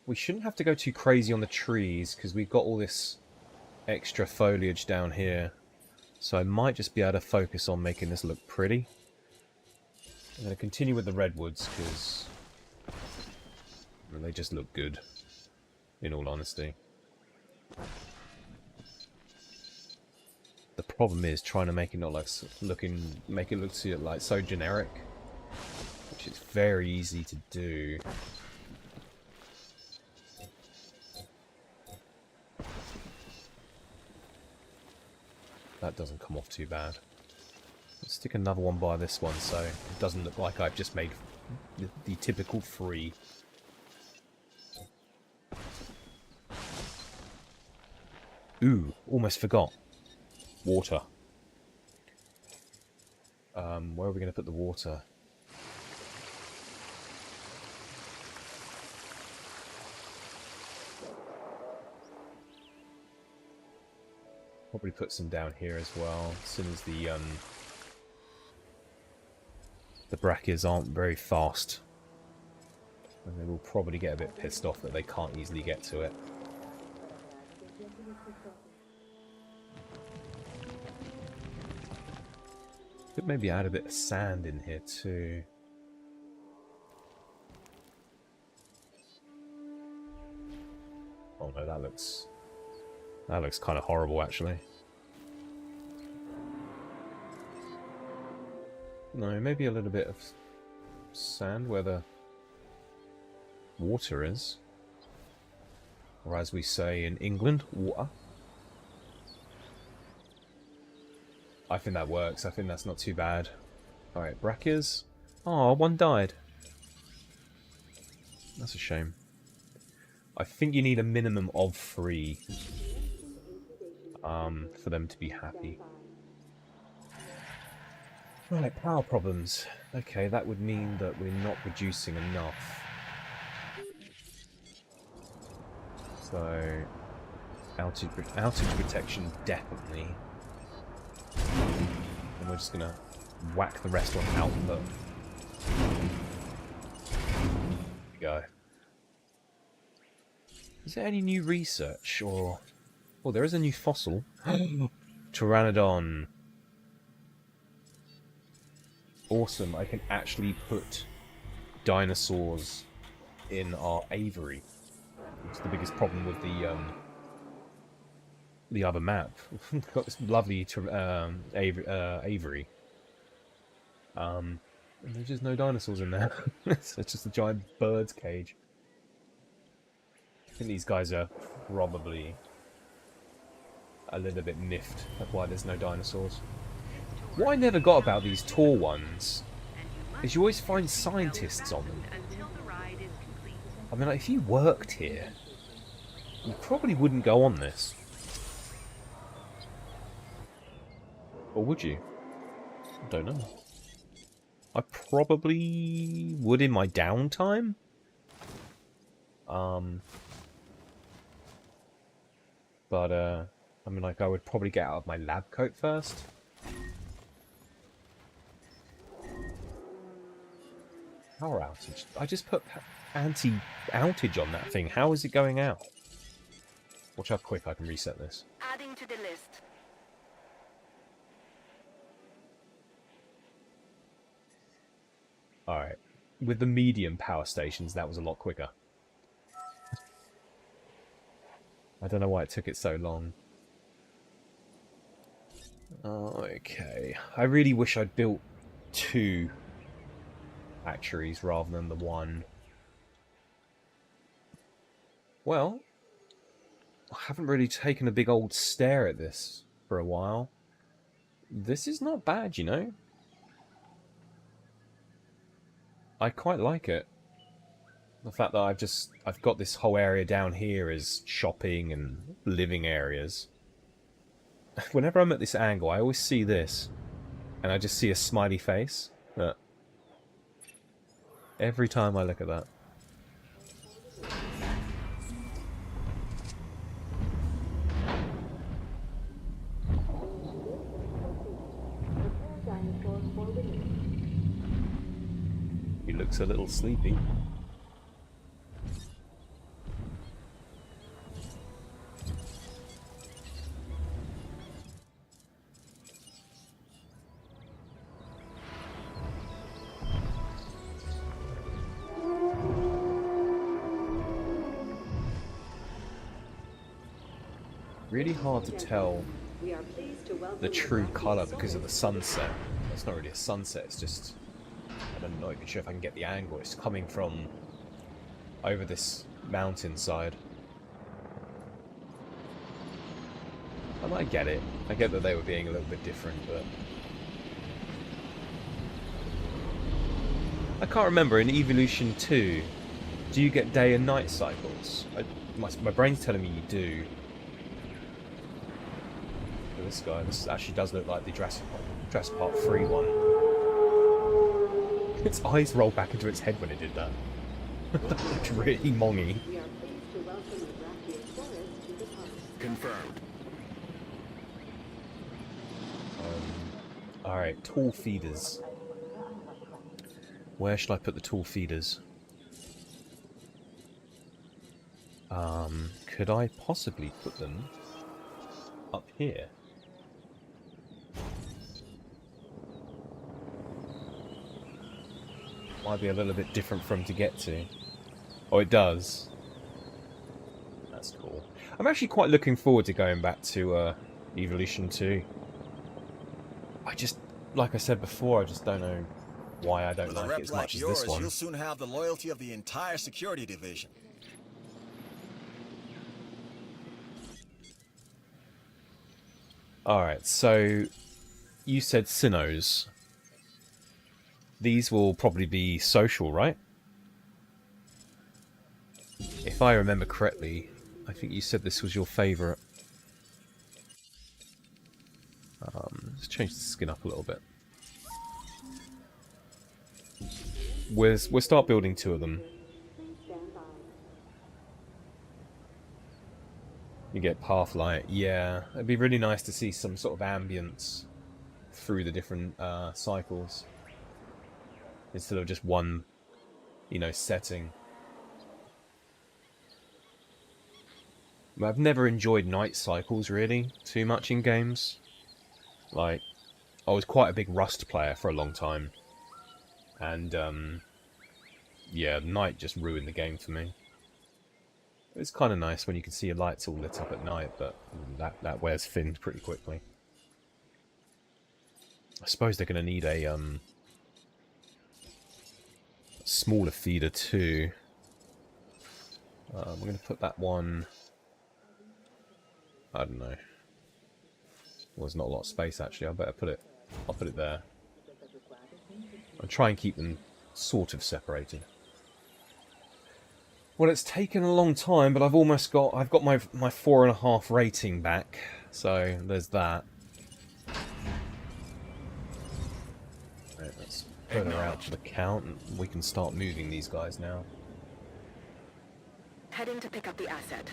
We shouldn't have to go too crazy on the trees because we've got all this extra foliage down here. So I might just be able to focus on making this look pretty. I'm going to continue with the redwoods because they just look good, in all honesty. The problem is trying to make it not like make it look like so generic, which is very easy to do. That doesn't come off too bad. Let's stick another one by this one so it doesn't look like I've just made the typical 3. Ooh, almost forgot. Water. Where are we going to put the water? Probably put some down here as well, as soon as the brachias aren't very fast. And they will probably get a bit pissed off that they can't easily get to it. Could maybe add a bit of sand in here too. Oh no, that looks kind of horrible actually. No, maybe a little bit of sand where the water is. Or as we say in England, water. I think that works. I think that's not too bad. Alright, brachias. Oh, one died. That's a shame. I think you need a minimum of 3 for them to be happy. Right, power problems. Okay, that would mean that we're not producing enough. So, outage protection, definitely. And we're just gonna whack the rest on output. There we go. Is there any new research, or... Oh, there is a new fossil. Pteranodon. Awesome, I can actually put dinosaurs in our aviary. It's the biggest problem with the other map. We've got this lovely aviary. And there's just no dinosaurs in there. It's just a giant bird's cage. I think these guys are probably a little bit miffed at why there's no dinosaurs. What I never got about these tour ones is you always find scientists on them. I mean, like, if you worked here, you probably wouldn't go on this. Or would you? I don't know. I probably would in my downtime. But, I mean, like, I would probably get out of my lab coat first. Power outage. I just put anti-outage on that thing. How is it going out? Watch how quick I can reset this. Adding to the list. Alright. With the medium power stations, that was a lot quicker. I don't know why it took it so long. Okay. I really wish I'd built 2 actuaries rather than the 1. Well, I haven't really taken a big old stare at this for a while. This is not bad, you know? I quite like it. The fact that I've got this whole area down here as shopping and living areas. Whenever I'm at this angle, I always see this, and I just see a smiley face. But every time I look at that. He looks a little sleepy. Really hard to tell the true colour because of the sunset. It's not really a sunset, it's just... I'm not even sure if I can get the angle. It's coming from over this mountainside. And I get it. I get that they were being a little bit different, but... I can't remember, in Evolution 2, do you get day and night cycles? My brain's telling me you do. But this actually does look like the Jurassic Park 3 one. Its eyes rolled back into its head when it did that. That looked really mongy. Confirmed. Alright, tool feeders. Where shall I put the tool feeders? Could I possibly put them up here? Might be a little bit different for them to get to. Oh, it does. That's cool. I'm actually quite looking forward to going back to Evolution 2. I just, like I said before, I just don't know why I don't With a like rep it as like much as yours, this one. you'll soon have the loyalty of the entire security division. Alright, so you said Sinnohs. These will probably be social, right? If I remember correctly, I think you said this was your favourite. Let's change the skin up a little bit. We'll start building 2 of them. You get pathlight. Yeah, it'd be really nice to see some sort of ambience through the different cycles instead of just one, you know, setting. I've never enjoyed night cycles really too much in games. Like, I was quite a big Rust player for a long time, and yeah, night just ruined the game for me. It's kind of nice when you can see your lights all lit up at night, but that wears thin pretty quickly. I suppose they're going to need a smaller feeder too. We're going to put that one... I don't know. Well, there's not a lot of space actually. I'll put it there. I'll try and keep them sort of separated. Well, it's taken a long time, but I've got my 4.5 rating back, so there's that. Right, let's put her out to the count, and we can start moving these guys now. Heading to pick up the asset.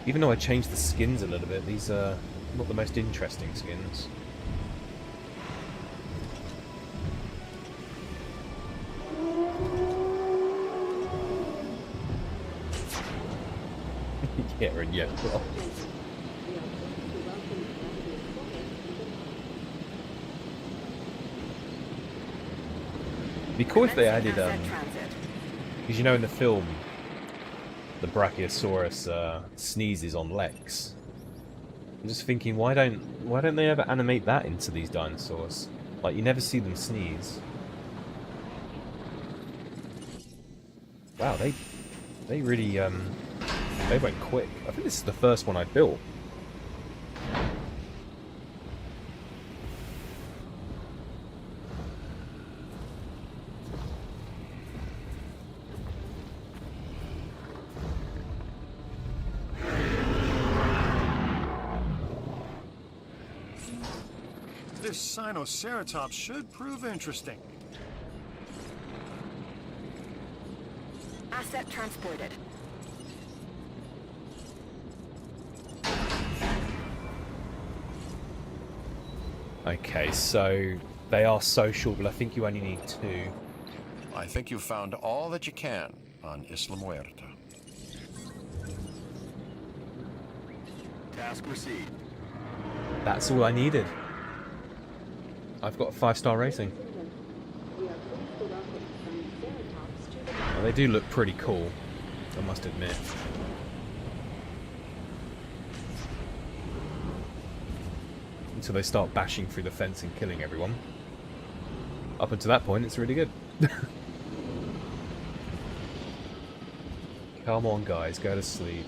Even though I changed the skins a little bit, these are not the most interesting skins. Yeah, and yeah. Well. It'd be cool if they added, because you know in the film, the Brachiosaurus sneezes on Lex. I'm just thinking, why don't they ever animate that into these dinosaurs? Like, you never see them sneeze. Wow, they really they went quick. I think this is the first one I built. This Sinoceratops should prove interesting. Asset transported. Okay, so they are social, but I think you only need 2. I think you've found all that you can on Isla Muerta. Task received. That's all I needed. I've got a 5-star rating. Well, they do look pretty cool, I must admit. Until they start bashing through the fence and killing everyone. Up until that point, it's really good. Come on, guys, go to sleep.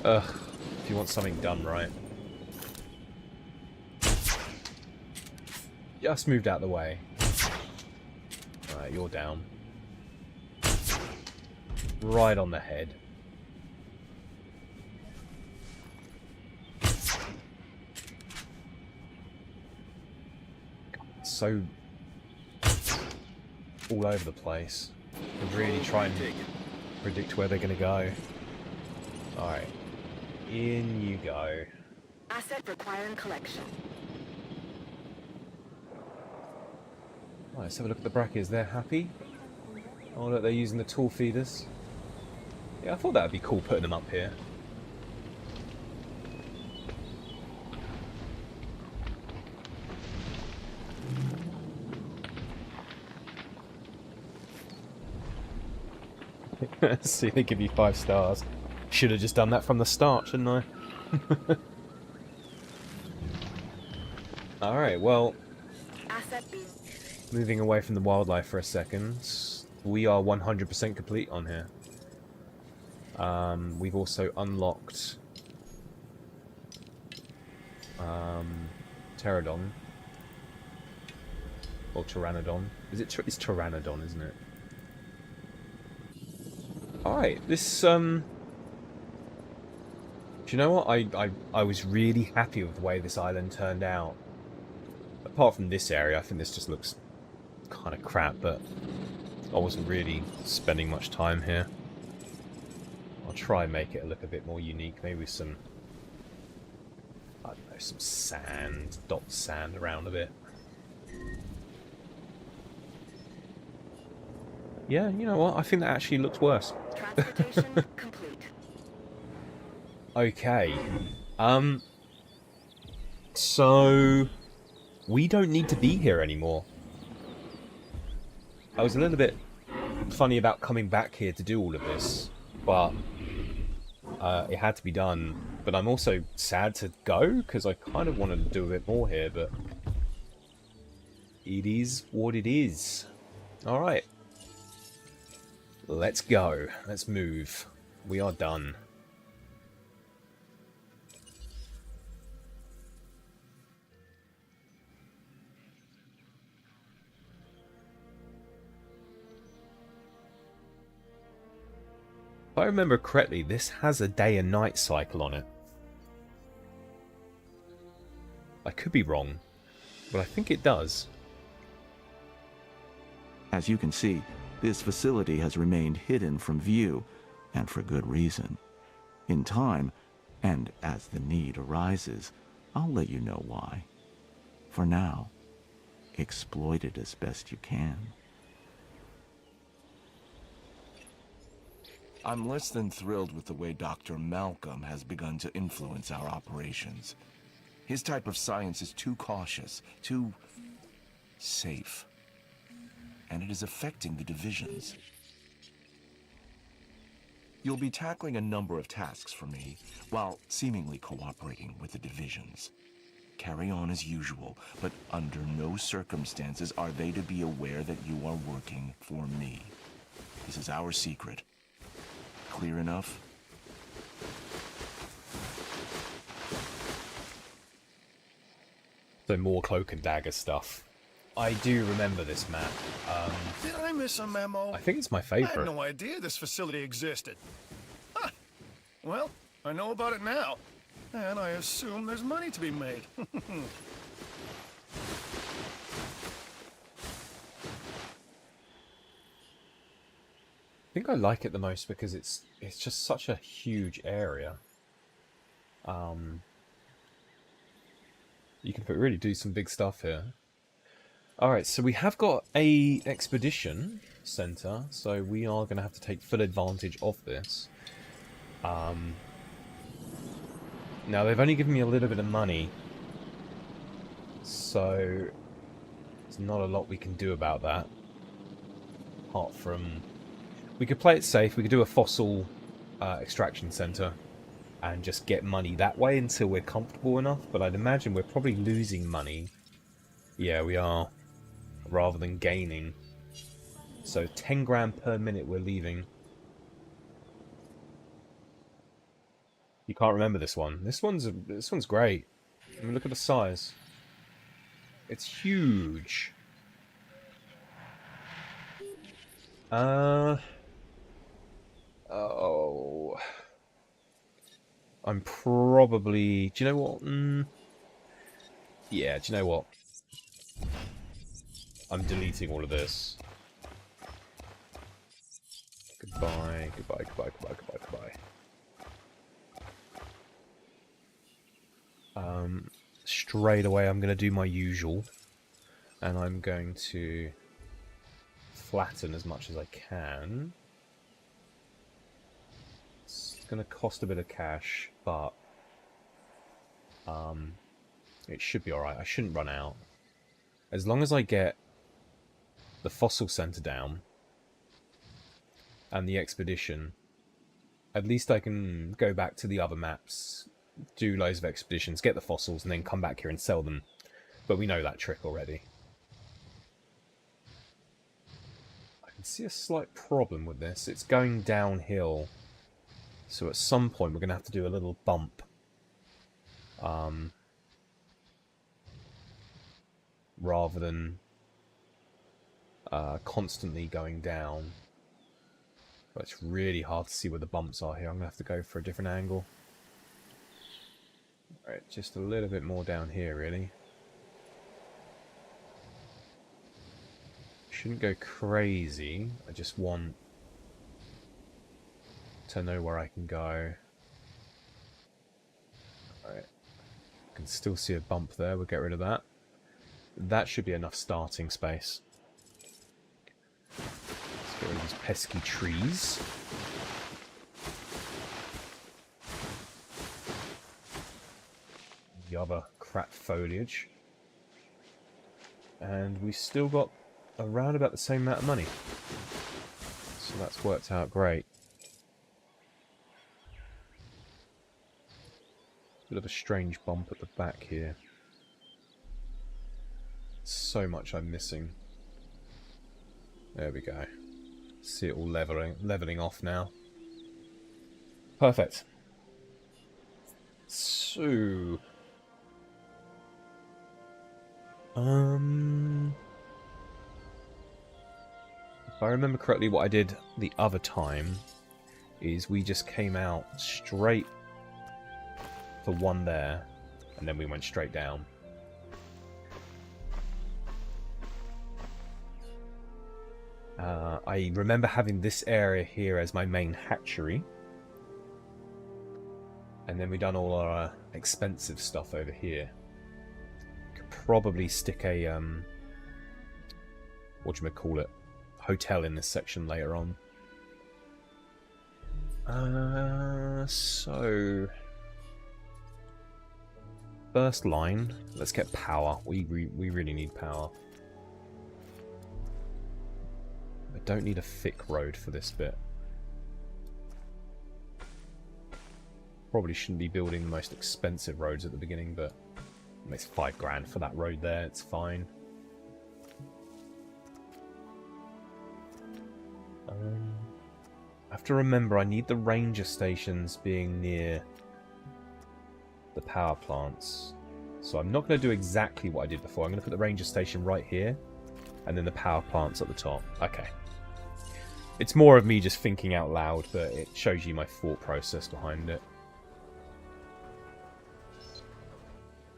Ugh, if you want something done right. Just moved out of the way. Alright, you're down. Right on the head. So all over the place. I really try and predict where they're going to go. Alright. In you go. Asset requiring collection. Right, let's have a look at the brackets. They're happy. Oh, look, they're using the tool feeders. Yeah, I thought that would be cool putting them up here. See, they give you 5 stars. Should have just done that from the start, shouldn't I? Alright, well, Asset being... moving away from the wildlife for a second, we are 100% complete on here. We've also unlocked Pterodon. Or Pteranodon. It's Pteranodon, isn't it? Alright, this, do you know what? I was really happy with the way this island turned out. Apart from this area, I think this just looks kind of crap, but I wasn't really spending much time here. I'll try and make it look a bit more unique, maybe with some, I don't know, some sand, dot sand around a bit. Yeah, you know what? I think that actually looks worse. Transportation complete. Okay. So we don't need to be here anymore. I was a little bit funny about coming back here to do all of this, but it had to be done. But I'm also sad to go, because I kind of wanted to do a bit more here, but it is what it is. Alright. Let's go. Let's move. We are done. If I remember correctly, this has a day and night cycle on it. I could be wrong, but I think it does. As you can see, this facility has remained hidden from view, and for good reason. In time, and as the need arises, I'll let you know why. For now, exploit it as best you can. I'm less than thrilled with the way Dr. Malcolm has begun to influence our operations. His type of science is too cautious, too safe. And it is affecting the divisions. You'll be tackling a number of tasks for me, while seemingly cooperating with the divisions. Carry on as usual, but under no circumstances are they to be aware that you are working for me. This is our secret. Clear enough? So more cloak and dagger stuff. I do remember this map. Did I miss a memo? I think it's my I had favourite. no idea this facility existed. Huh. Well, I know about it now. And I assume there's money to be made. I think I like it the most because it's just such a huge area. You can really do some big stuff here. Alright, so we have got a expedition center, so we are going to have to take full advantage of this. Now, they've only given me a little bit of money, so there's not a lot we can do about that. Apart from... we could play it safe, we could do a fossil extraction center and just get money that way until we're comfortable enough, but I'd imagine we're probably losing money. Yeah, we are. Rather than gaining. So 10 grand per minute we're leaving. You can't remember this one. This one's great. I mean, look at the size. It's huge. Oh. I'm probably... do you know what? Yeah, do you know what? I'm deleting all of this. Goodbye, goodbye, goodbye, goodbye, goodbye, straight away I'm going to do my usual, and I'm going to flatten as much as I can. It's going to cost a bit of cash, but it should be alright. I shouldn't run out. As long as I get the fossil center down and the expedition, at least I can go back to the other maps, do loads of expeditions, get the fossils, and then come back here and sell them. But we know that trick already. I can see a slight problem with this. It's going downhill. So at some point we're going to have to do a little bump. Rather than constantly going down. But it's really hard to see where the bumps are here. I'm going to have to go for a different angle. Alright, just a little bit more down here, really. Shouldn't go crazy. I just want to know where I can go. Alright. Can still see a bump there. We'll get rid of that. That should be enough starting space. Let's get rid of these pesky trees. The other crap foliage. And we still got around about the same amount of money. So that's worked out great. Bit of a strange bump at the back here. So much I'm missing. There we go. See it all leveling off now. Perfect. So, if I remember correctly, what I did the other time is we just came out straight for one there, and then we went straight down. I remember having this area here as my main hatchery. And then we done all our expensive stuff over here. Could probably stick a, whatchamacallit, hotel in this section later on. So... First line, let's get power. We really need power. I don't need a thick road for this bit. Probably shouldn't be building the most expensive roads at the beginning, but it's 5 grand for that road there, it's fine. I have to remember I need the ranger stations being near the power plants. So I'm not going to do exactly what I did before. I'm going to put the ranger station right here, and then the power plants at the top. Okay. It's more of me just thinking out loud, but it shows you my thought process behind it.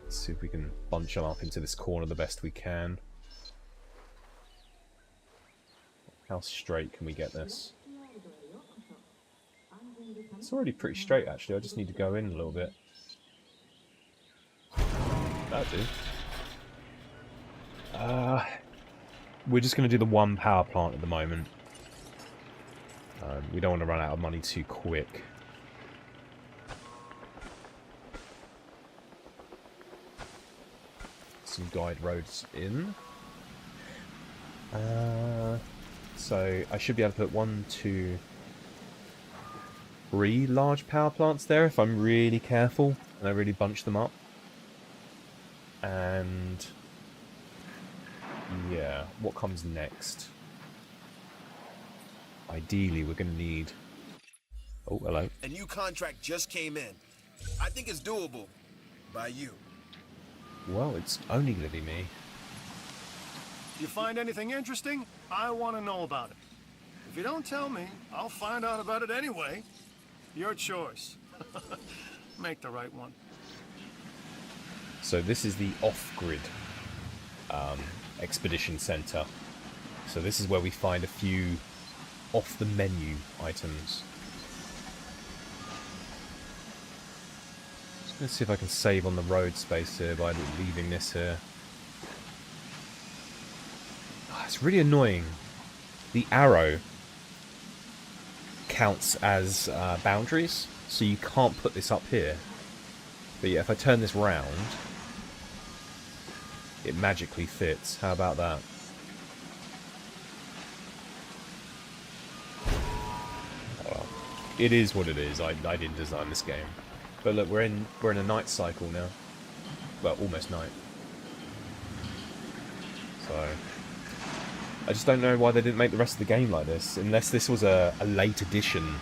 Let's see if we can bunch them up into this corner the best we can. How straight can we get this? It's already pretty straight, actually. I just need to go in a little bit. That'll do. We're just going to do the one power plant at the moment. We don't want to run out of money too quick. Some guide roads in. So I should be able to put 1, 2, 3 large power plants there if I'm really careful and I really bunch them up. And yeah, what comes next? Ideally, we're going to need... Oh, hello. A new contract just came in. I think it's doable. By you. Well, it's only going to be me. You find anything interesting? I want to know about it. If you don't tell me, I'll find out about it anyway. Your choice. Make the right one. So this is the off-grid expedition center. So this is where we find a few off-the-menu items. Let's see if I can save on the road space here by leaving this here. Oh, it's really annoying. The arrow counts as boundaries, so you can't put this up here. But yeah, if I turn this round, it magically fits. How about that? Oh, well, it is what it is. I didn't design this game. But look, we're in a night cycle now. Well, almost night. So I just don't know why they didn't make the rest of the game like this. Unless this was a late addition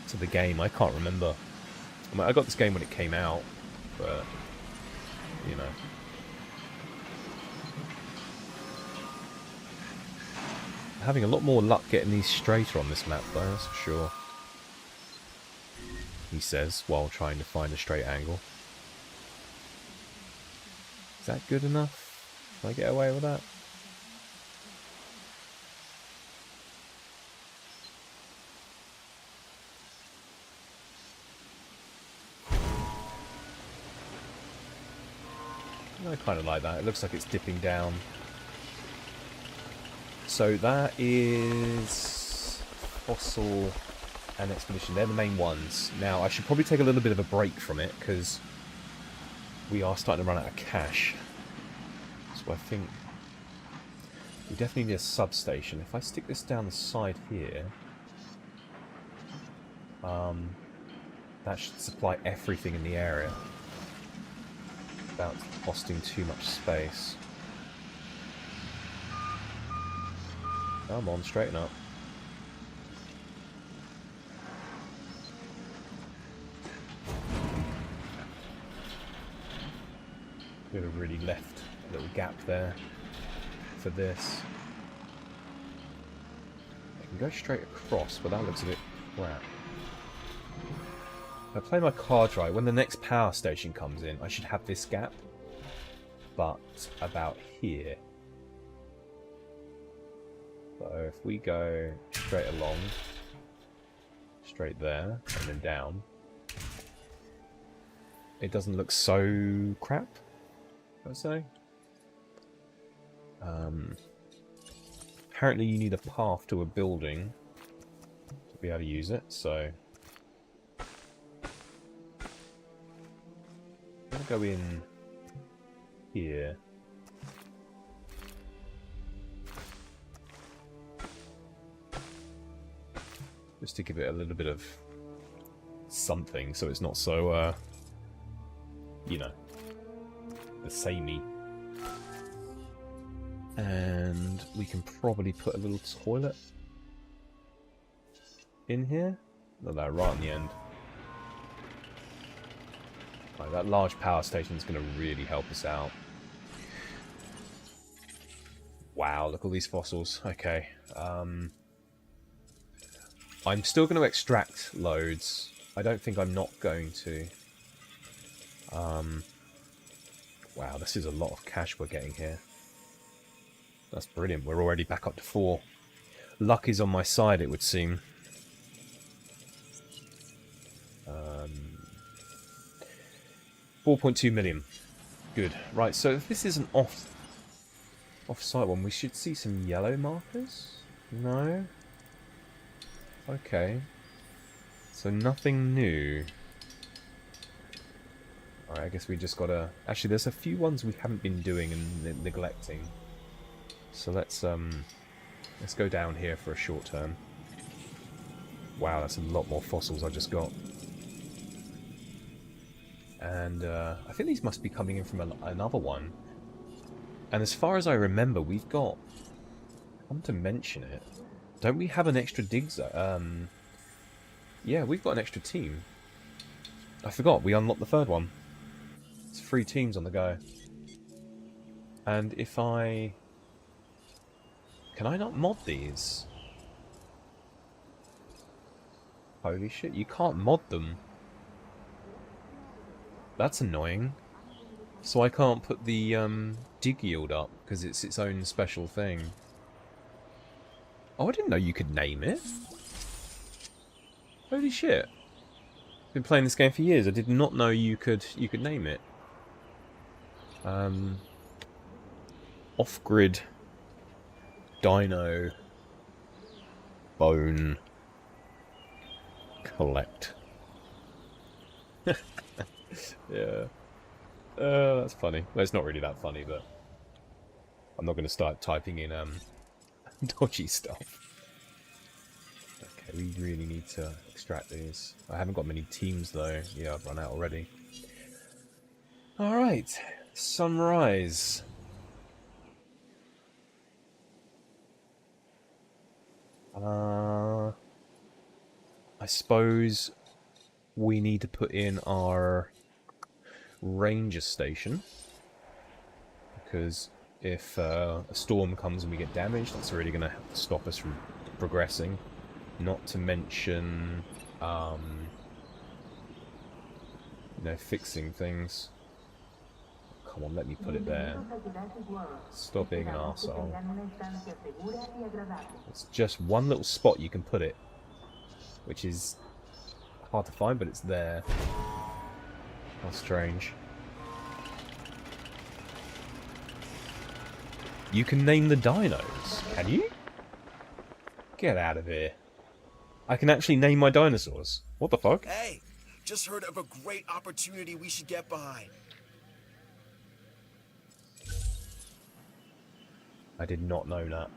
to the game. I can't remember. I mean, I got this game when it came out, but you know. Having a lot more luck getting these straighter on this map though, that's for sure. He says, while trying to find a straight angle. Is that good enough? Can I get away with that? I kind of like that. It looks like it's dipping down. So that is Fossil and Expedition. They're the main ones. Now, I should probably take a little bit of a break from it, because we are starting to run out of cash. So I think we definitely need a substation. If I stick this down the side here, that should supply everything in the area without costing too much space. Come on, straighten up. Could have really left a little gap there for this. I can go straight across, but that looks a bit crap. If I play my cards right, when the next power station comes in, I should have this gap, but about here. So if we go straight along, straight there, and then down, it doesn't look so crap, I'd say. Apparently you need a path to a building to be able to use it, so I'm going to go in here. Just to give it a little bit of something, so it's not so, you know, the samey. And we can probably put a little toilet in here. No, no, right on the end. Right, that large power station is going to really help us out. Wow, look at all these fossils. Okay. I'm still going to extract loads. I don't think I'm not going to. Wow, this is a lot of cash we're getting here. That's brilliant. We're already back up to 4. Luck is on my side, it would seem. 4.2 million. Good. Right, so if this is an off-site one, we should see some yellow markers? No? Okay. So nothing new. Alright, I guess we just gotta... Actually, there's a few ones we haven't been doing and neglecting. So let's go down here for a short term. Wow, that's a lot more fossils I just got. And I think these must be coming in from another one. And as far as I remember, we've got... Come to mention it. Don't we have an extra dig zone? Yeah, we've got an extra team. I forgot, we unlocked the 3rd one. It's 3 teams on the go. And if I... Can I not mod these? Holy shit, you can't mod them. That's annoying. So I can't put the dig yield up, because it's its own special thing. Oh, I didn't know you could name it. Holy shit. Been playing this game for years. I did not know you could name it. Off-grid Dino Bone Collect. Yeah. That's funny. Well, it's not really that funny, but I'm not going to start typing in dodgy stuff. Okay, we really need to extract these. I haven't got many teams though. Yeah, I've run out already. Alright. Sunrise. I suppose we need to put in our ranger station, because if a storm comes and we get damaged, that's really going to stop us from progressing. Not to mention, you know, fixing things. Come on, let me put it there. Stop being an arsehole. It's just one little spot you can put it, which is hard to find, but it's there. How strange. You can name the dinos, can you? Get out of here. I can actually name my dinosaurs. What the fuck? Hey, just heard of a great opportunity we should get behind. I did not know that.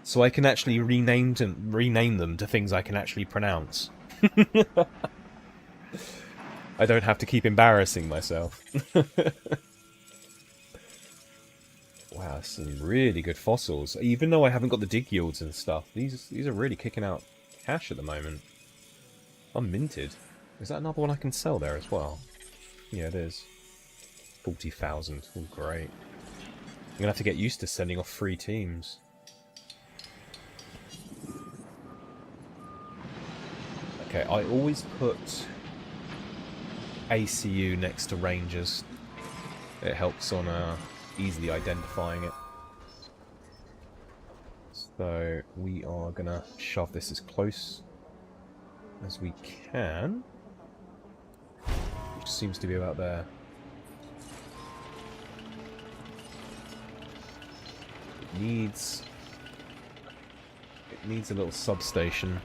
So I can actually rename them to things I can actually pronounce. I don't have to keep embarrassing myself. Wow, some really good fossils. Even though I haven't got the dig yields and stuff, these are really kicking out cash at the moment. Unminted. Is that another one I can sell there as well? Yeah, it is. 40,000. Oh, great. I'm gonna have to get used to sending off free teams. Okay, I always put ACU next to Rangers. It helps on easily identifying it. So we are gonna shove this as close as we can, which seems to be about there. It needs a little substation.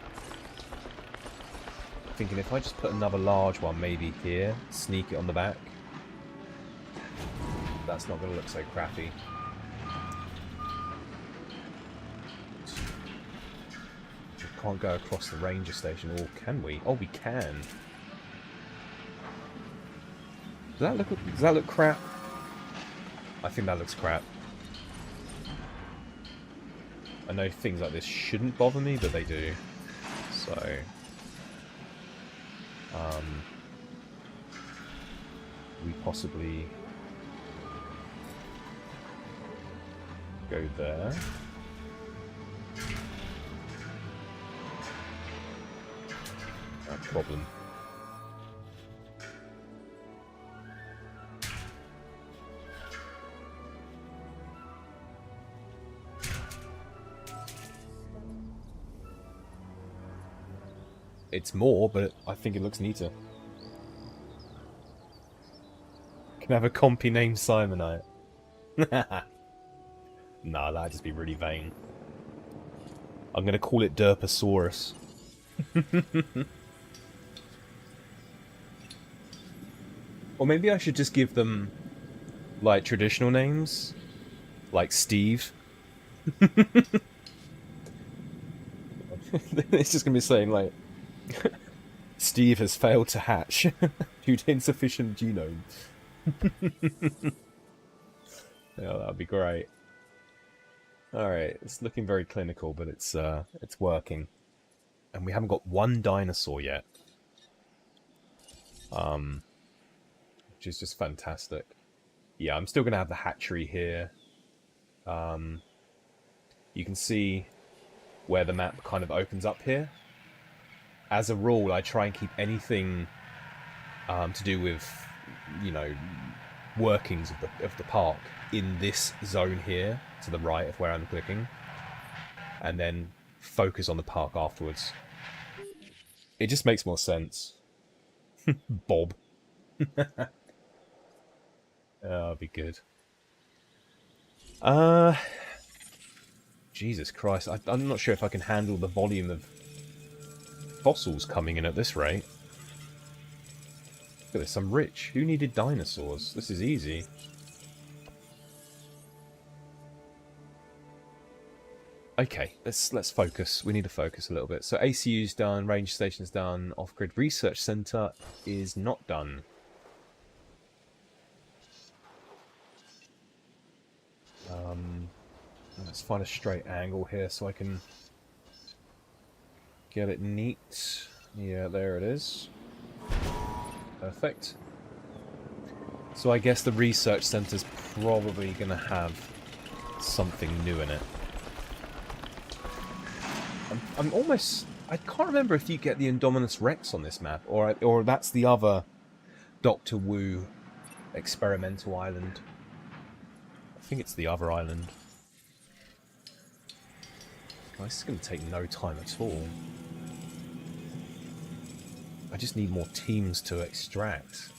Thinking if I just put another large one maybe here, sneak it on the back, that's not going to look so crappy. We can't go across the ranger station, or can we? Oh, we can. Does that look crap? I think that looks crap. I know things like this shouldn't bother me, but they do. So we possibly go there. No problem. It's more, but I think it looks neater. Can I have a compy named CYMANITE? Nah, that'd just be really vain. I'm gonna call it Derposaurus. Or maybe I should just give them, like, traditional names. Like Steve. It's just gonna be saying, like, Steve has failed to hatch due to insufficient genome. Yeah, that'd be great. Alright, it's looking very clinical, but it's working. And we haven't got one dinosaur yet. Which is just fantastic. Yeah, I'm still gonna have the hatchery here. You can see where the map kind of opens up here. As a rule, I try and keep anything to do with, you know, workings of the park in this zone here, to the right of where I'm clicking, and then focus on the park afterwards. It just makes more sense. Bob. That'll be good. Jesus Christ, I'm not sure if I can handle the volume of fossils coming in at this rate. Look at this, I'm rich. Who needed dinosaurs? This is easy. Okay, let's focus. We need to focus a little bit. So ACU's done, range station's done, off-grid research center is not done. Let's find a straight angle here so I can get it neat. Yeah, there it is. Perfect. So I guess the research center's probably going to have something new in it. I'm almost... I can't remember if you get the Indominus Rex on this map, or that's the other Doctor Wu experimental island. I think it's the other island. Oh, this is going to take no time at all. I just need more teams to extract.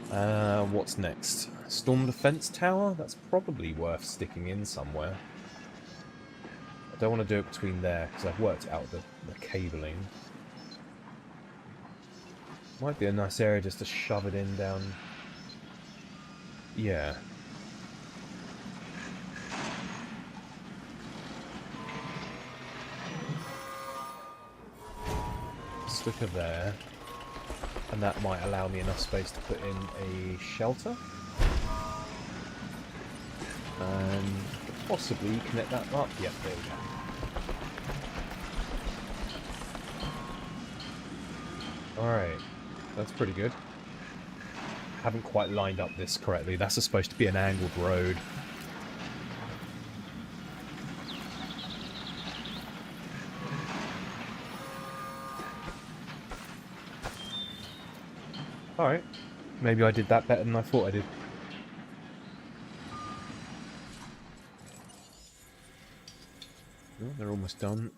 What's next? Storm Defense Tower? That's probably worth sticking in somewhere. I don't want to do it between there, because I've worked out the cabling. Might be a nice area just to shove it in down... Yeah. Stick her there. And that might allow me enough space to put in a shelter. And possibly connect that up. Yep, there we go. Alright. That's pretty good. Haven't quite lined up this correctly. That's supposed to be an angled road. Alright. Maybe I did that better than I thought I did. Oh, they're almost done.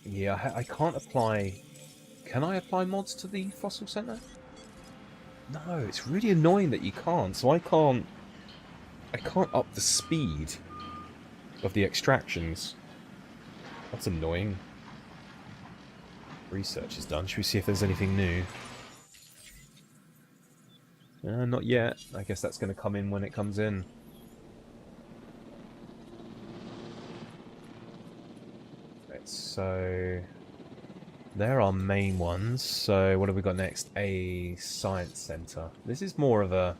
Yeah, I can't apply... Can I apply mods to the fossil center? No, it's really annoying that you can't. So I can't up the speed of the extractions. That's annoying. Research is done. Should we see if there's anything new? Not yet. I guess that's going to come in when it comes in. Right, so... There are main ones. So what have we got next? A science center. This is more of a...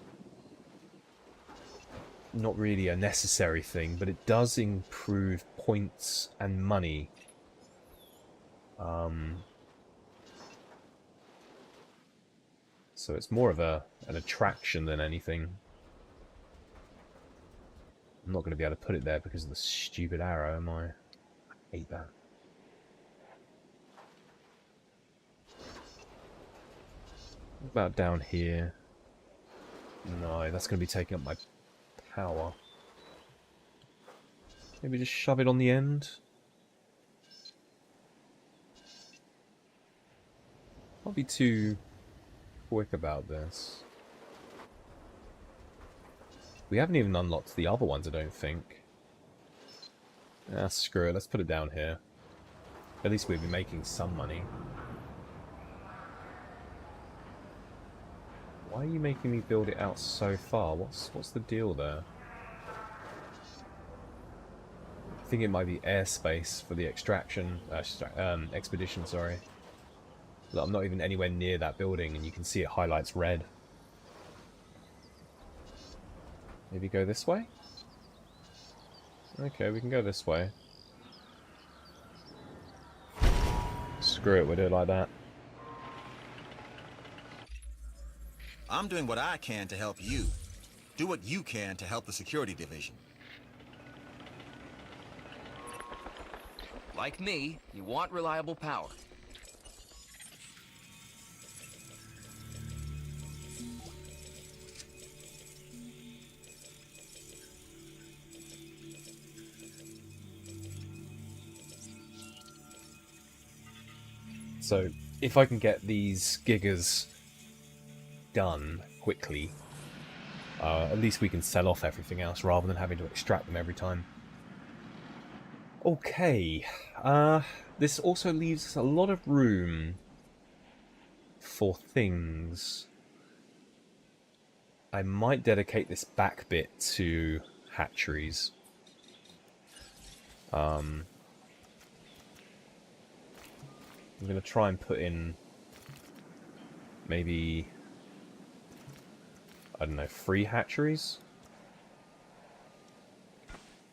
Not really a necessary thing, but it does improve points and money. So it's more of an attraction than anything. I'm not going to be able to put it there because of the stupid arrow, am I? I hate that. What about down here? No, that's going to be taking up my power. Maybe just shove it on the end? I'll be too quick about this. We haven't even unlocked the other ones, I don't think. Ah, screw it. Let's put it down here. At least we'll be making some money. Why are you making me build it out so far? What's the deal there? I think it might be airspace for the extraction, expedition, sorry. Look, I'm not even anywhere near that building, and you can see it highlights red. Maybe go this way? Okay, we can go this way. Screw it, we'll do it like that. I'm doing what I can to help you. Do what you can to help the security division. Like me, you want reliable power. So if I can get these gigas done quickly, at least we can sell off everything else rather than having to extract them every time. Okay, this also leaves us a lot of room for things. I might dedicate this back bit to hatcheries. I'm going to try and put in maybe, I don't know, 3 hatcheries?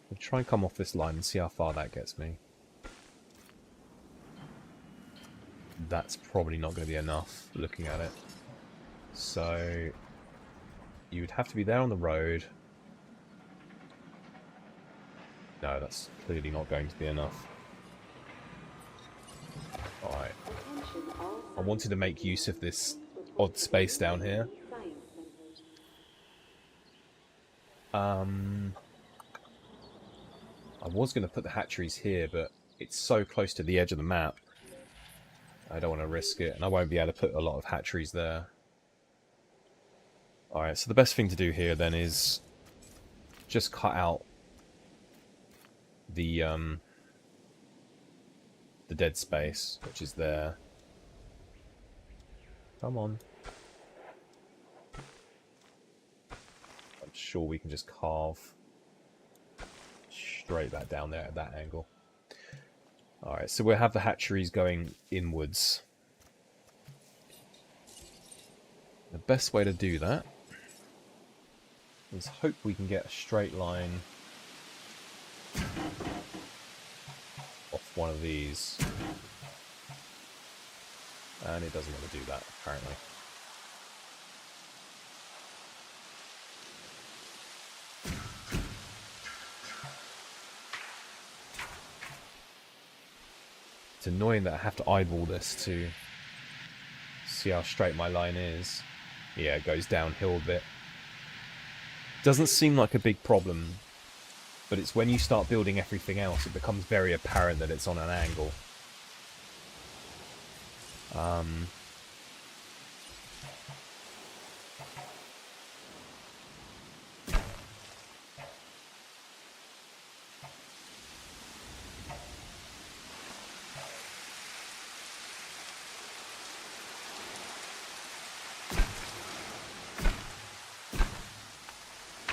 I'll try and come off this line and see how far that gets me. That's probably not going to be enough, looking at it. So, you would have to be there on the road. No, that's clearly not going to be enough. Alright. I wanted to make use of this odd space down here. I was going to put the hatcheries here, but it's so close to the edge of the map. I don't want to risk it, and I won't be able to put a lot of hatcheries there. Alright, so the best thing to do here then is just cut out the dead space, which is there. Come on. I'm sure we can just carve straight that down there at that angle. Alright, so we'll have the hatcheries going inwards. The best way to do that is hope we can get a straight line off one of these. And it doesn't want to do that, apparently. It's annoying that I have to eyeball this to see how straight my line is. Yeah, it goes downhill a bit. Doesn't seem like a big problem, but it's when you start building everything else, it becomes very apparent that it's on an angle.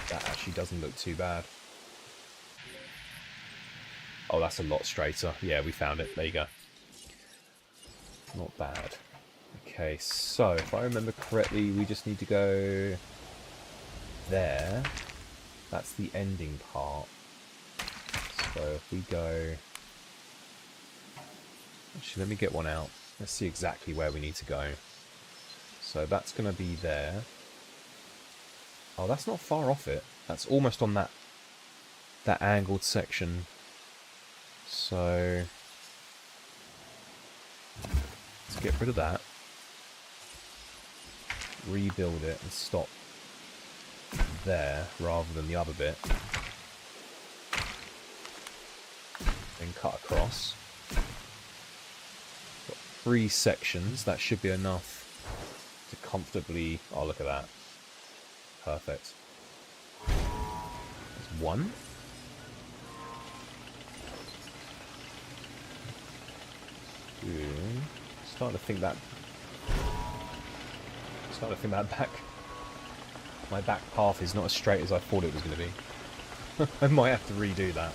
That actually doesn't look too bad. Oh, that's a lot straighter. Yeah, we found it. There you go. Not bad. Okay, so if I remember correctly, we just need to go there. That's the ending part. So if we go... Actually, let me get one out. Let's see exactly where we need to go. So that's going to be there. Oh, that's not far off it. That's almost on that angled section. So let's get rid of that. Rebuild it and stop there rather than the other bit. Then cut across. Got 3 sections. That should be enough to comfortably... Oh, look at that. Perfect. There's 1. Starting to think that my back path is not as straight as I thought it was going to be. I might have to redo that.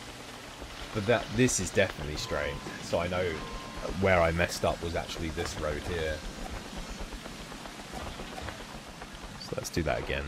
But this is definitely straight, so I know where I messed up was actually this road here. So let's do that again.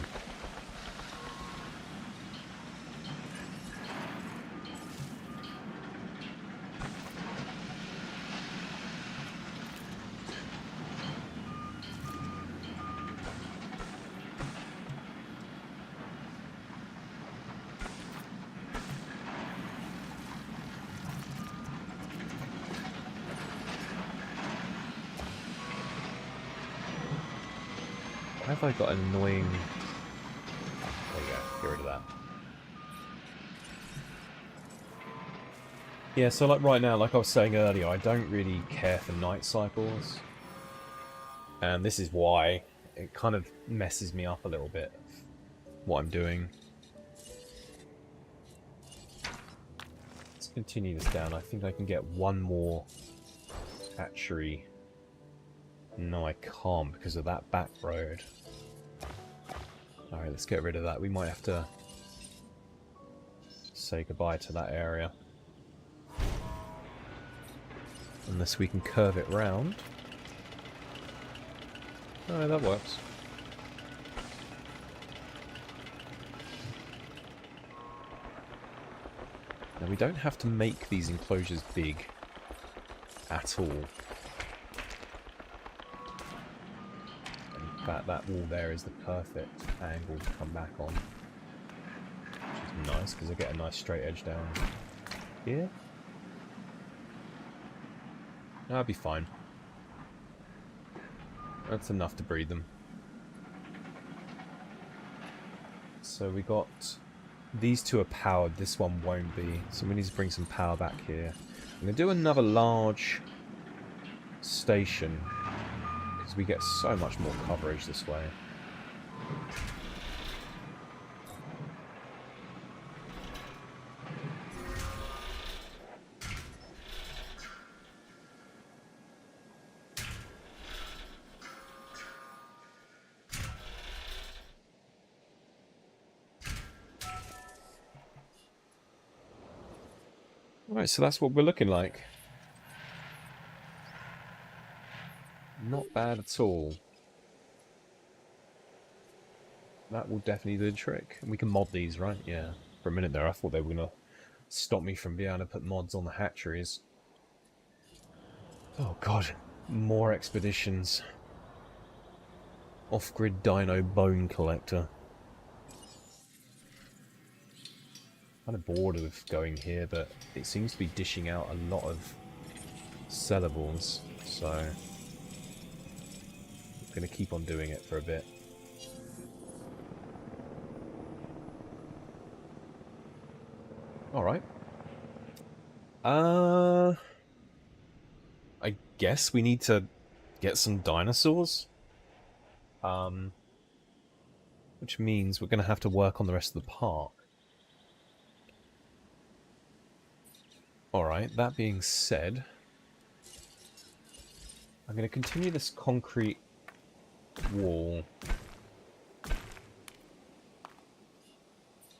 Why have I got an annoying... There you go, get rid of that. Yeah, so like right now, like I was saying earlier, I don't really care for night cycles. And this is why it kind of messes me up a little bit of what I'm doing. Let's continue this down. I think I can get one more hatchery. No, I can't because of that back road. Alright, let's get rid of that. We might have to say goodbye to that area. Unless we can curve it round. Oh, that works. Now, we don't have to make these enclosures big at all. In fact, that wall there is the perfect angle to come back on. Which is nice, because I get a nice straight edge down here. That'll be fine. That's enough to breed them. So we got... These two are powered, this one won't be. So we need to bring some power back here. I'm going to do another large station. Because we get so much more coverage this way. Right, so that's what we're looking like. Not bad at all. That will definitely do the trick. And we can mod these, right? Yeah. For a minute there, I thought they were going to stop me from being able to put mods on the hatcheries. Oh god. More expeditions. Off-grid dino bone collector. Kind of bored of going here, but it seems to be dishing out a lot of sellables, so I'm going to keep on doing it for a bit. Alright. I guess we need to get some dinosaurs. Which means we're going to have to work on the rest of the park. Alright, that being said, I'm going to continue this concrete wall.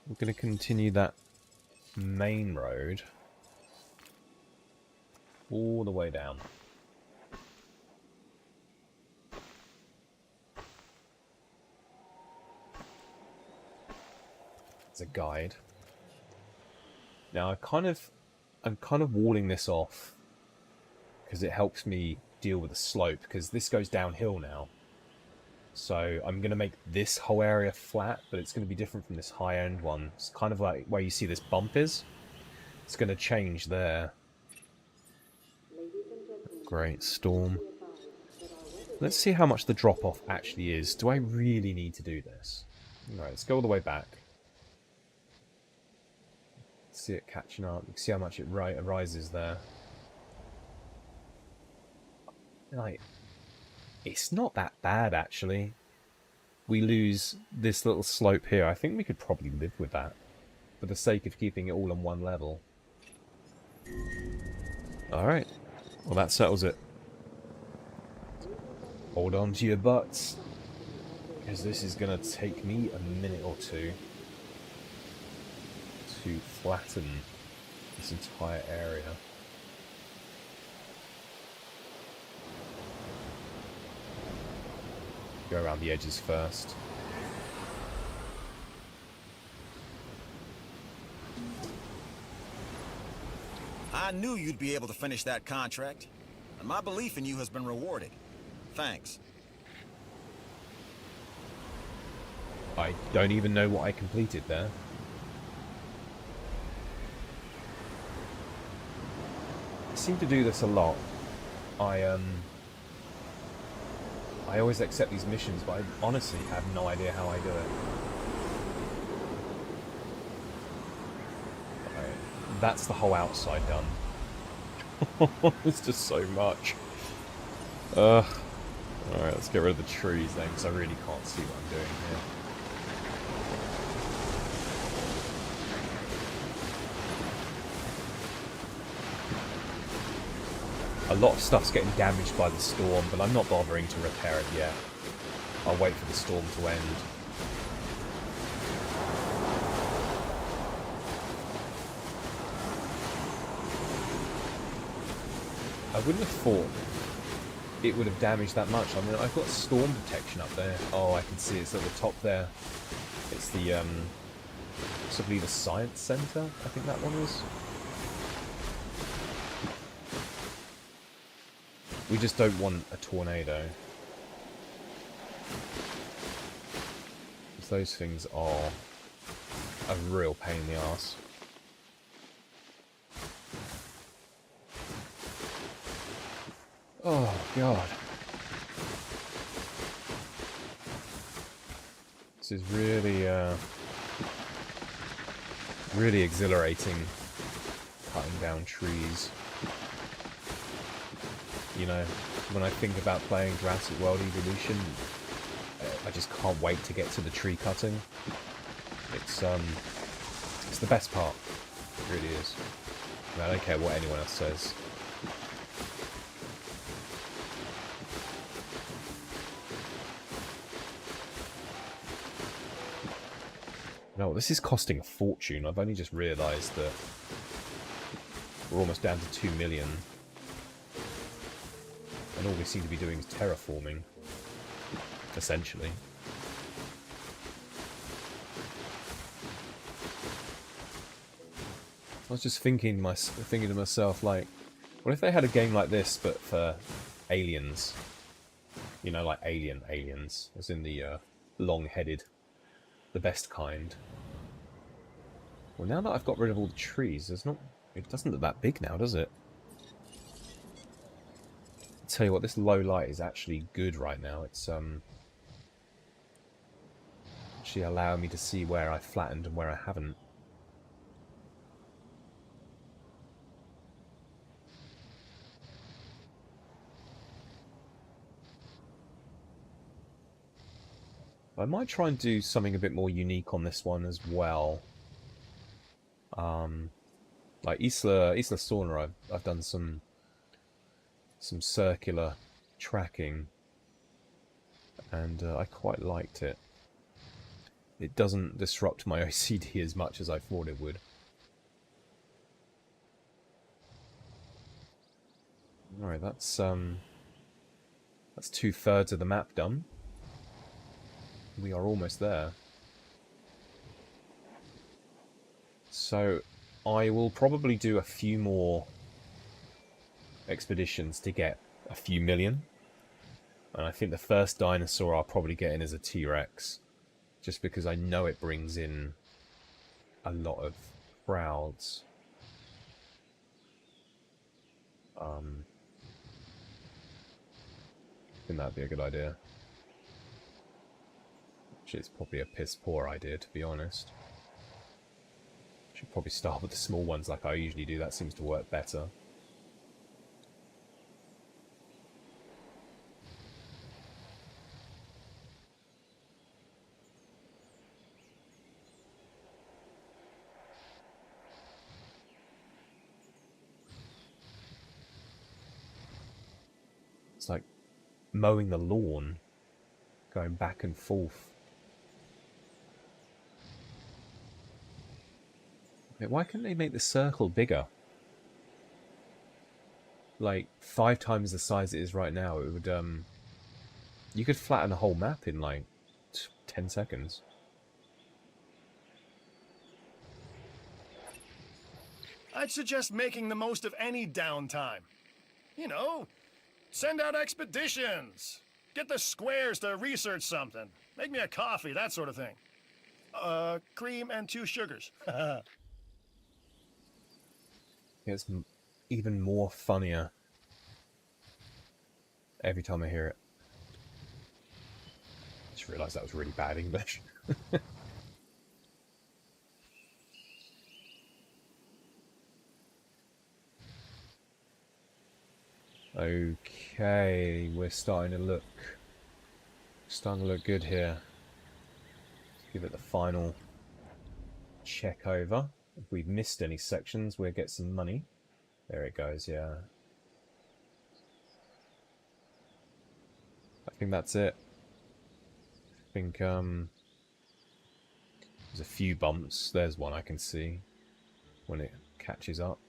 We're going to continue that main road all the way down. It's a guide. Now I'm kind of walling this off because it helps me deal with the slope, because this goes downhill now. So I'm going to make this whole area flat, but it's going to be different from this high-end one. It's kind of like where you see this bump is. It's going to change there. Great, storm. Let's see how much the drop-off actually is. Do I really need to do this? Alright, let's go all the way back. See it catching up. You can see how much it rises there. Like, it's not that bad actually. We lose this little slope here. I think we could probably live with that for the sake of keeping it all on one level. Alright. Well, that settles it. Hold on to your butts, because this is going to take me a minute or two to flatten this entire area. Go around the edges first. I knew you'd be able to finish that contract, and my belief in you has been rewarded. Thanks. I don't even know what I completed there. I seem to do this a lot. I always accept these missions, but I honestly have no idea how I do it. Right, that's the whole outside done. It's just so much. Alright, let's get rid of the trees then, because I really can't see what I'm doing here. A lot of stuff's getting damaged by the storm, but I'm not bothering to repair it yet. I'll wait for the storm to end. I wouldn't have thought it would have damaged that much. I mean, I've got storm detection up there. Oh, I can see it's at the top there. It's the, possibly the science center, I think that one is. We just don't want a tornado. Because those things are a real pain in the arse. Oh, God. This is really, really exhilarating, cutting down trees. You know, when I think about playing Jurassic World Evolution, I just can't wait to get to the tree cutting. It's the best part. It really is. I mean, I don't care what anyone else says. No, this is costing a fortune. I've only just realised that we're almost down to 2 million. And all we seem to be doing is terraforming, essentially. I was just thinking to myself, like, what if they had a game like this, but for aliens? You know, like aliens, as in the long-headed, the best kind. Well, now that I've got rid of all the trees, it doesn't look that big now, does it? I'll tell you what, this low light is actually good right now. It's actually allowing me to see where I flattened and where I haven't. I might try and do something a bit more unique on this one as well. Like Isla Sorna, I've done some circular tracking, and I quite liked it. It doesn't disrupt my OCD as much as I thought it would. Alright, that's 2/3 of the map done. We are almost there. So I will probably do a few more expeditions to get a few million. And I think the first dinosaur I'll probably get in is a T-Rex. Just because I know it brings in a lot of crowds. I think that'd be a good idea. Actually, it's probably a piss poor idea, to be honest. Should probably start with the small ones like I usually do. That seems to work better. It's like mowing the lawn, going back and forth. Why couldn't they make the circle bigger? Like 5 times the size it is right now. It would you could flatten a whole map in like 10 seconds. I'd suggest making the most of any downtime. You know, send out expeditions. Get the squares to research something. Make me a coffee, that sort of thing. Cream and 2 sugars. It's even more funnier every time I hear it. I just realised that was really bad English. Okay, we're starting to look good here. Give it the final check over. If we've missed any sections, we'll get some money. There it goes, yeah. I think that's it. I think there's a few bumps. There's one I can see when it catches up.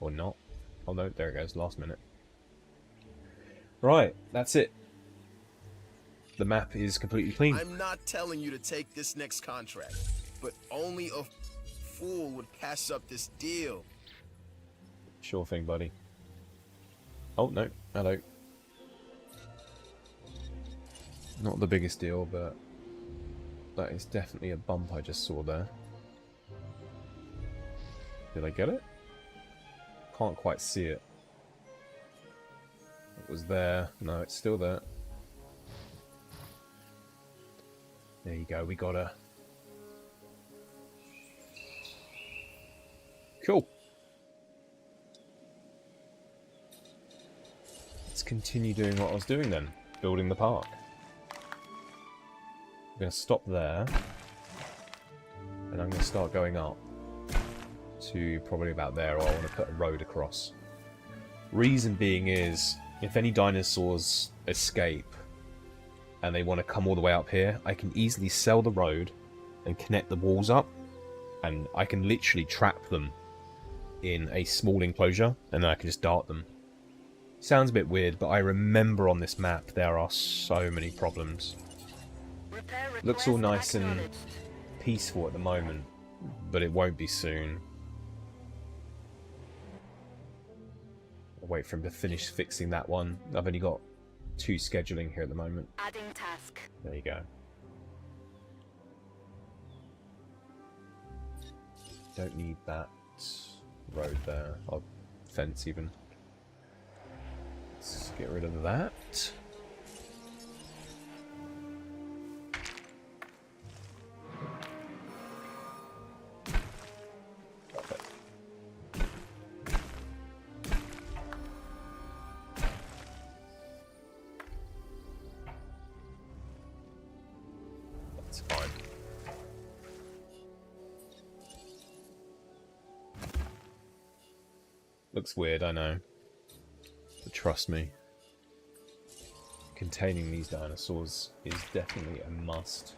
Or not. Oh no, there it goes, last minute. Right, that's it. The map is completely clean. I'm not telling you to take this next contract, but only a fool would pass up this deal. Sure thing, buddy. Oh, no. Hello. Not the biggest deal, but that is definitely a bump I just saw there. Did I get it? Can't quite see it. It was there. No, it's still there. There you go, we got her. Cool. Let's continue doing what I was doing then. Building the park. I'm going to stop there. And I'm going to start going up to probably about there, or I want to put a road across. Reason being is, if any dinosaurs escape and they want to come all the way up here, I can easily sell the road and connect the walls up, and I can literally trap them in a small enclosure, and then I can just dart them. Sounds a bit weird, but I remember on this map there are so many problems. Looks all nice and peaceful at the moment, but it won't be soon. I'll wait for him to finish fixing that one. I've only got 2 scheduling here at the moment. Adding task. There you go. Don't need that road there. Or fence even. Let's get rid of that. Perfect. That's fine. Looks weird, I know. But trust me, containing these dinosaurs is definitely a must.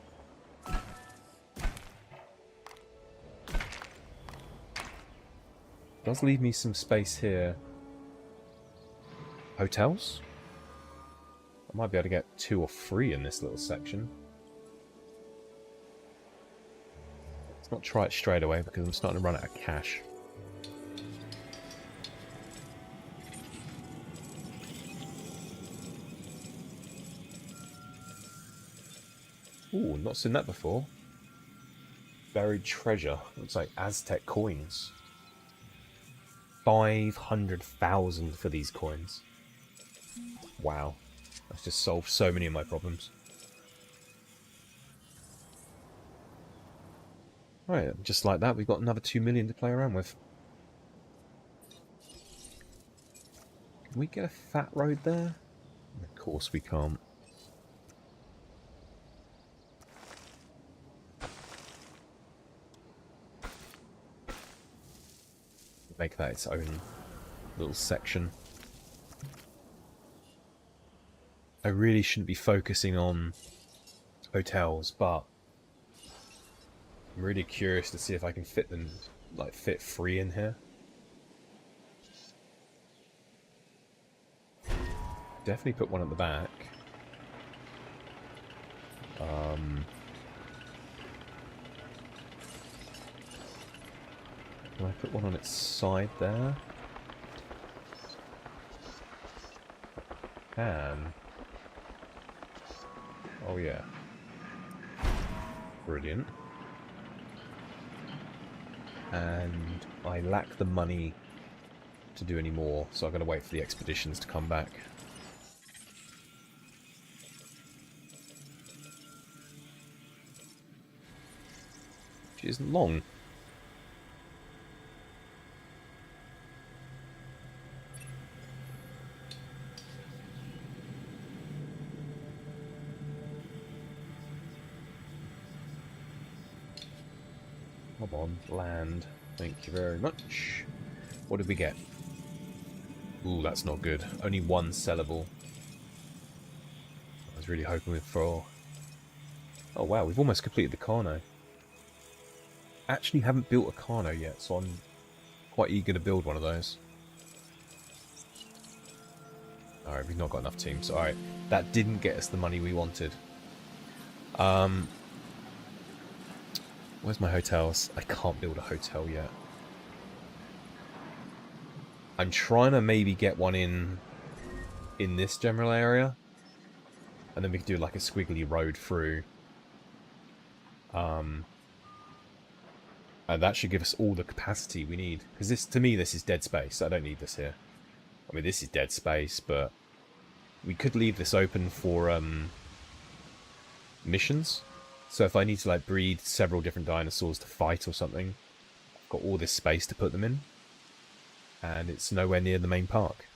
Does leave me some space here. Hotels? I might be able to get 2 or 3 in this little section. Let's not try it straight away because I'm starting to run out of cash. Ooh, not seen that before. Buried treasure. Looks like Aztec coins. 500,000 for these coins. Wow. That's just solved so many of my problems. Right, just like that, we've got another 2 million to play around with. Can we get a fat road there? Of course we can't. Make that its own little section. I really shouldn't be focusing on hotels, but I'm really curious to see if I can fit them, like fit 3 in here. Definitely put one at the back. Can I put one on its side there? Can. Oh yeah. Brilliant. And I lack the money to do any more, so I've got to wait for the expeditions to come back. Which isn't long. Come on, land. Thank you very much. What did we get? Ooh, that's not good. Only one sellable. I was really hoping for... Oh wow, we've almost completed the Carno. Actually haven't built a Carno yet, so I'm quite eager to build one of those. Alright, we've not got enough teams. Alright, that didn't get us the money we wanted. Where's my hotels? I can't build a hotel yet. I'm trying to maybe get one in this general area. And then we can do like a squiggly road through. And that should give us all the capacity we need. Because this, to me, this is dead space. I don't need this here. I mean, this is dead space, but we could leave this open for missions. So if I need to like breed several different dinosaurs to fight or something, I've got all this space to put them in. And it's nowhere near the main park.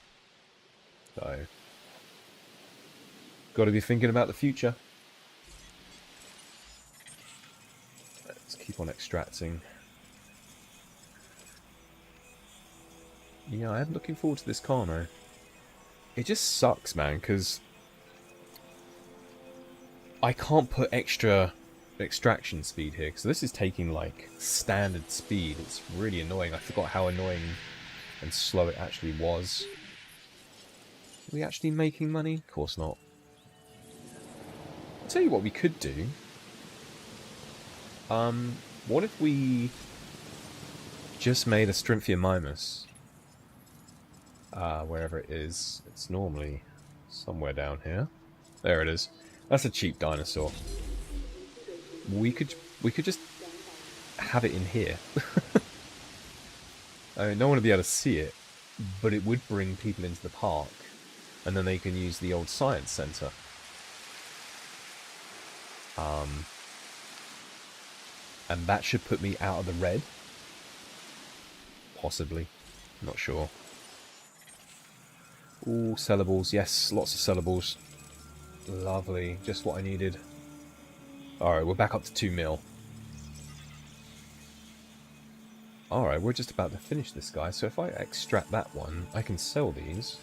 So, got to be thinking about the future. Let's keep on extracting. Yeah, I'm looking forward to this Carno. It just sucks, man, because I can't put extra extraction speed here, because this is taking like standard speed. It's really annoying. I forgot how annoying and slow it actually was. Are we actually making money? Of course not. I'll tell you what we could do. What if we just made a Strinthia mimus? Wherever it is. It's normally somewhere down here. There it is. That's a cheap dinosaur. We could just have it in here. I mean, no one would be able to see it, but it would bring people into the park, and then they can use the old science centre. And that should put me out of the red. Possibly. Not sure. Ooh, sellables. Yes, lots of sellables. Lovely. Just what I needed. Alright, we're back up to 2 mil. Alright, we're just about to finish this guy, so if I extract that one, I can sell these.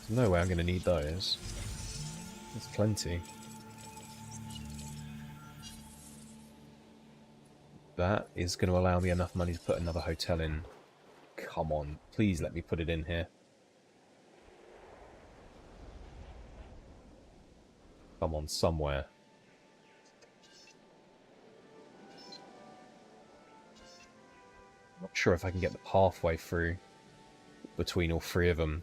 There's no way I'm going to need those. There's plenty. That is going to allow me enough money to put another hotel in. Come on, please let me put it in here. Come on, somewhere. Not sure if I can get the pathway through between all three of them.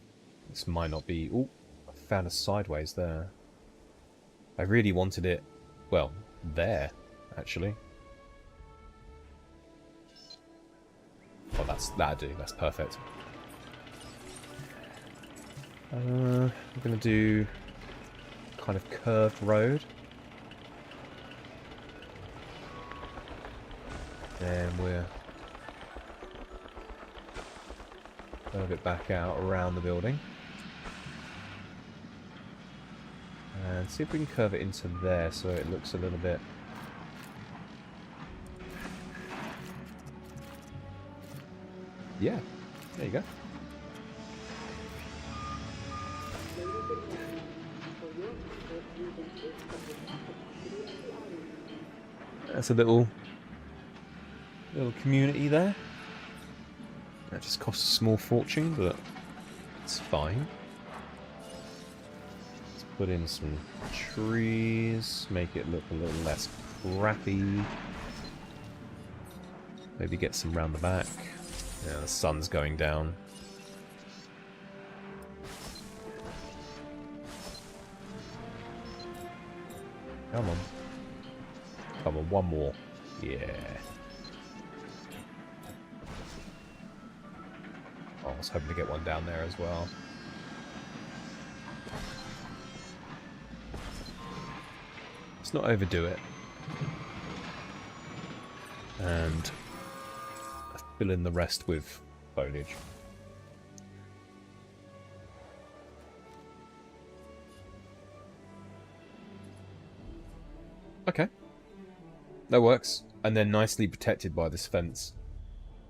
This might not be... Ooh, I found a sideways there. I really wanted it... Well, there, actually. Oh, that'll do. That's perfect. I'm going to do kind of curved road. And we're curve it back out around the building. And see if we can curve it into there so it looks a little bit... Yeah, there you go. That's a little community there. That just costs a small fortune, but it's fine. Let's put in some trees, make it look a little less crappy. Maybe get some round the back. Yeah, the sun's going down. Come on. Come on, one more. Yeah. Oh, I was hoping to get one down there as well. Let's not overdo it. And fill in the rest with foliage. Okay. That works. And they're nicely protected by this fence.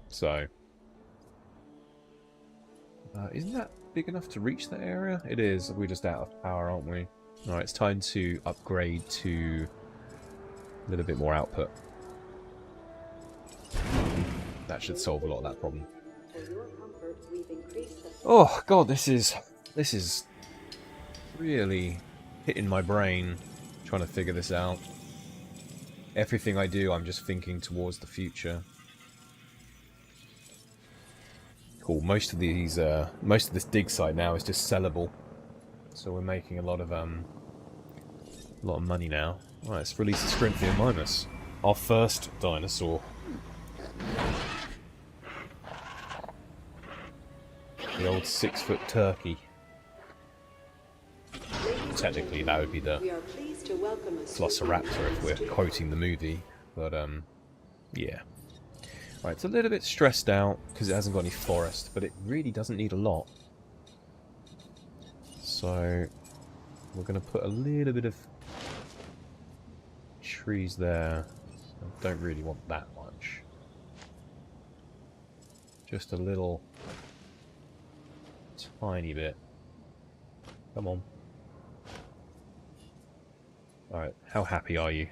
So... isn't that big enough to reach that area? It is. We're just out of power, aren't we? Alright, it's time to upgrade to a little bit more output. That should solve a lot of that problem. Oh god, this is really hitting my brain trying to figure this out. Everything I do, I'm just thinking towards the future. Cool. Most of this dig site now is just sellable, so we're making a lot of money now. Right, let's release the Strinthia Mimus, our first dinosaur. The old 6-foot turkey. Technically, that would be the Velociraptor if we're quoting the movie, but yeah. Right, it's a little bit stressed out because it hasn't got any forest, but it really doesn't need a lot. So we're going to put a little bit of trees there. I don't really want that much. Just a little tiny bit. Come on. Alright, how happy are you?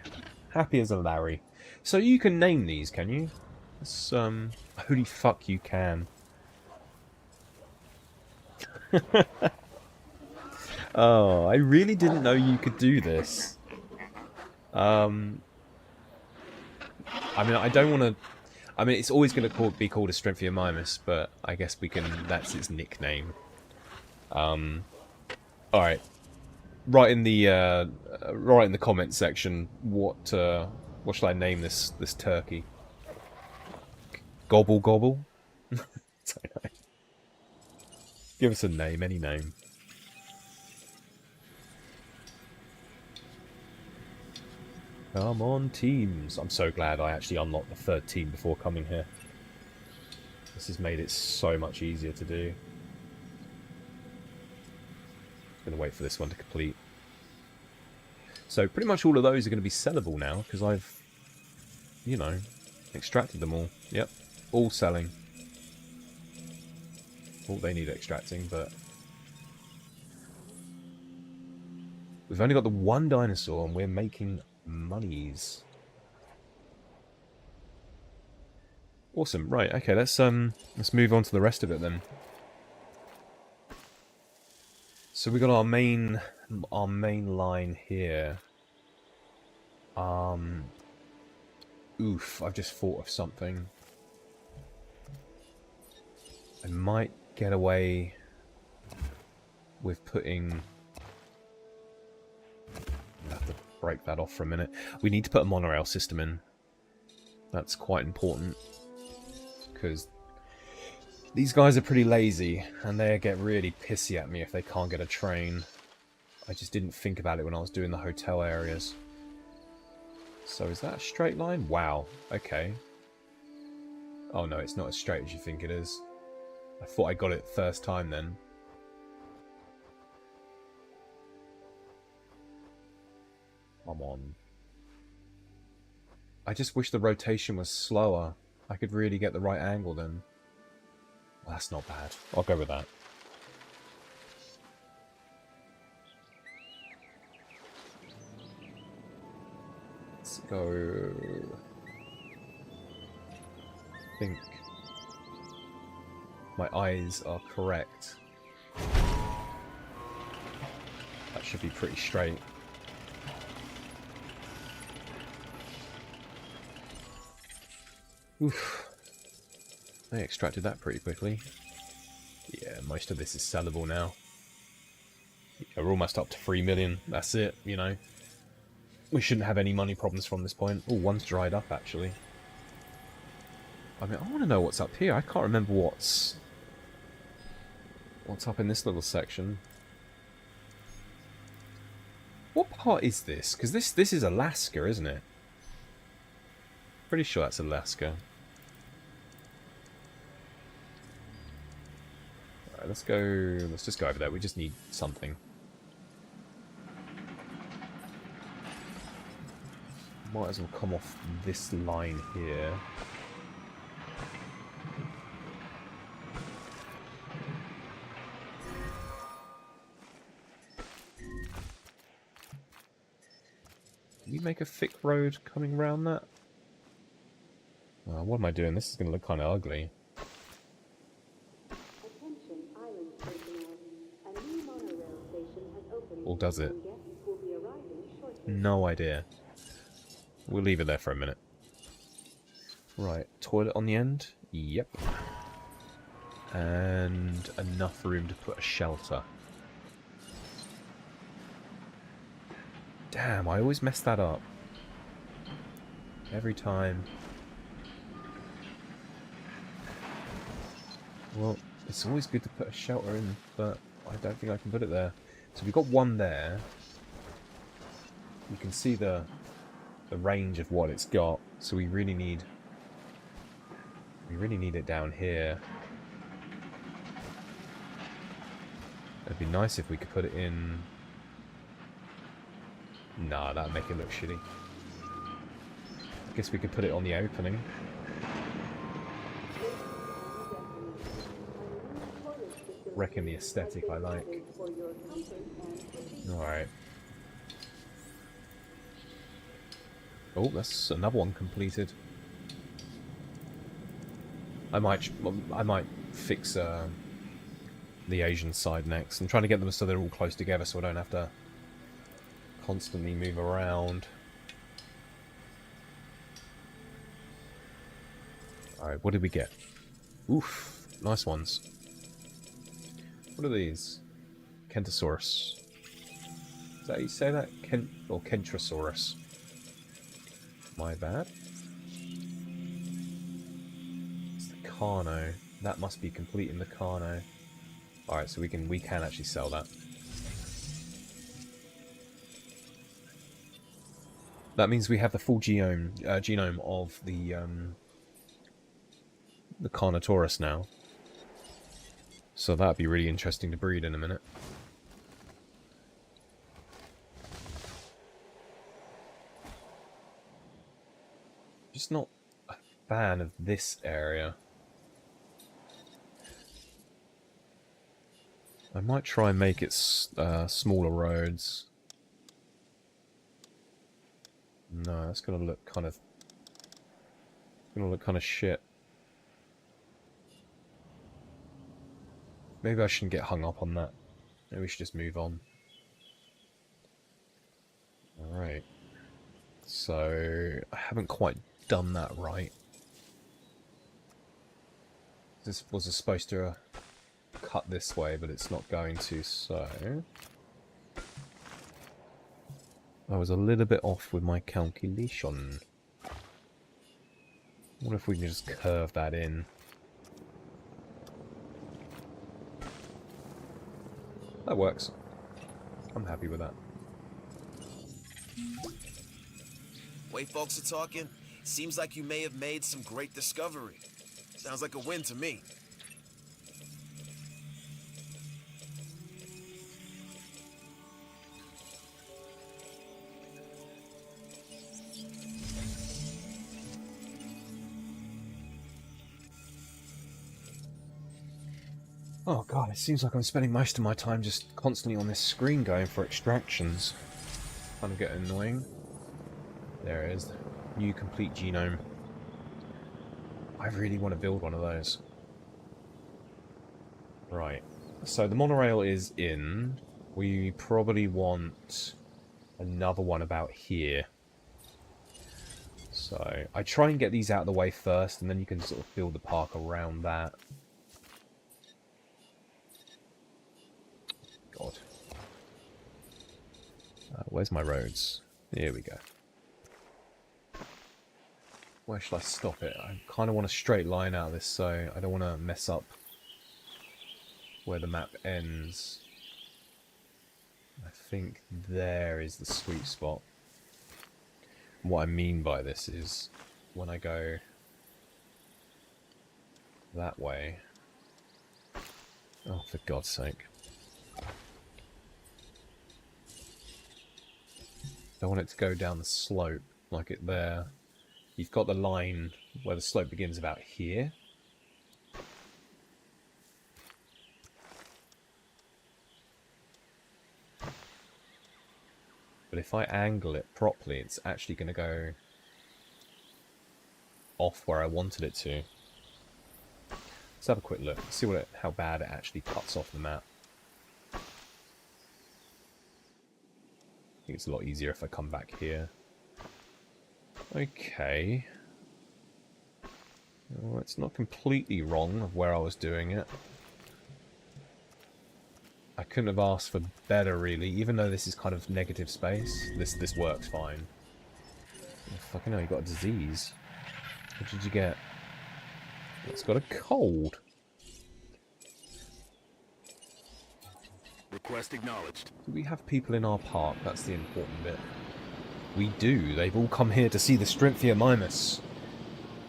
Happy as a Larry. So you can name these, can you? Holy fuck you can. Oh, I really didn't know you could do this. I mean, I don't want to... I mean, it's always going to be called a Strinthia Mimus, but I guess we can... That's its nickname. Alright. Write in the comment section what shall I name this turkey? Gobble Gobble? Don't know. Give us a name, any name. Come on, teams. I'm so glad I actually unlocked the third team before coming here. This has made it so much easier to do. I'm going to wait for this one to complete. So pretty much all of those are going to be sellable now, because I've, you know, extracted them all. Yep, all selling. Oh, they need extracting, but... We've only got the one dinosaur, and we're making monies. Awesome. Right, okay, let's move on to the rest of it then. So we got our main line here. Oof, I've just thought of something. I might get away with putting... I have to break that off for a minute. We need to put a monorail system in. That's quite important. Because these guys are pretty lazy, and they get really pissy at me if they can't get a train. I just didn't think about it when I was doing the hotel areas. So is that a straight line? Wow, okay. Oh no, it's not as straight as you think it is. I thought I got it first time then. Come on. I just wish the rotation was slower. I could really get the right angle then. Well, that's not bad. I'll go with that. Let's go... I think my eyes are correct. That should be pretty straight. Oof. They extracted that pretty quickly. Yeah, most of this is sellable now. Yeah, we're almost up to 3 million. That's it, you know. We shouldn't have any money problems from this point. Oh, one's dried up, actually. I mean, I want to know what's up here. I can't remember what's up in this little section. What part is this? Because this is Alaska, isn't it? Pretty sure that's Alaska. Alright, let's just go over there. We just need something. Might as well come off this line here. Can we make a thick road coming round that? What am I doing? This is going to look kind of ugly. Attention, island personnel. A new monorail station has opened. Or does it? And guests will be arriving shortly. No idea. We'll leave it there for a minute. Right, toilet on the end? Yep. And enough room to put a shelter. Damn, I always mess that up. Every time. Well, it's always good to put a shelter in, but I don't think I can put it there. So we've got one there. You can see the range of what it's got. So we really need it down here. It'd be nice if we could put it in. Nah, that'd make it look shitty. I guess we could put it on the opening. Reckon the aesthetic I like. Alright. Oh, that's another one completed. I might fix the Asian side next. I'm trying to get them so they're all close together so I don't have to constantly move around. Alright, what did we get? Oof, nice ones. What are these? Kentosaurus. Is that how you say that? Or Kentrosaurus? My bad. It's the Carno. That must be complete in the Carno. Alright, so we can actually sell that. That means we have the full genome of the Carnotaurus now. So that'd be really interesting to breed in a minute. Just not a fan of this area. I might try and make it smaller roads. No, that's gonna look kind of shit. Maybe I shouldn't get hung up on that. Maybe we should just move on. Alright. So, I haven't quite done that right. This was supposed to cut this way, but it's not going to, so... I was a little bit off with my calculation. I wonder if we can just curve that in. That works. I'm happy with that. Way folks are talking, seems like you may have made some great discovery. Sounds like a win to me. Oh god, it seems like I'm spending most of my time just constantly on this screen going for extractions. Kind of getting annoying. There it is. New complete genome. I really want to build one of those. Right. So the monorail is in. We probably want another one about here. So I try and get these out of the way first, and then you can sort of build the park around that. God. Where's my roads? Here we go. Where shall I stop it? I kind of want a straight line out of this, so I don't want to mess up where the map ends. I think there is the sweet spot. What I mean by this is when I go that way. Oh, for God's sake. I want it to go down the slope like it there. You've got the line where the slope begins about here. But if I angle it properly, it's actually going to go off where I wanted it to. Let's have a quick look, see how bad it actually cuts off the map. I think it's a lot easier if I come back here. Okay. Well, it's not completely wrong of where I was doing it. I couldn't have asked for better, really. Even though this is kind of negative space, this works fine. Oh, fucking hell, you got a disease. What did you get? It's got a cold. Request acknowledged. Do we have people in our park? That's the important bit. We do. They've all come here to see the Strinthia Mimus.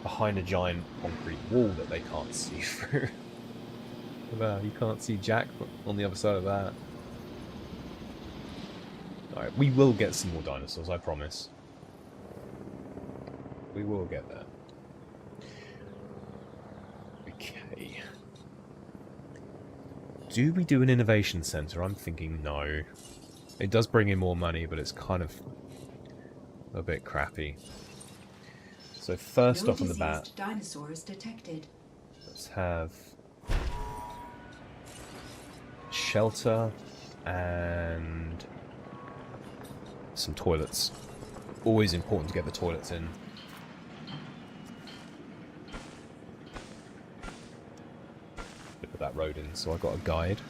Behind a giant concrete wall that they can't see through. You can't see Jack on the other side of that. Alright, we will get some more dinosaurs, I promise. We will get there. Okay. Do we do an innovation center? I'm thinking no. It does bring in more money, but it's kind of a bit crappy. So first off on the bat, dinosaurs detected. Let's have shelter and some toilets. Always important to get the toilets in. Put that road in, so I got a guide.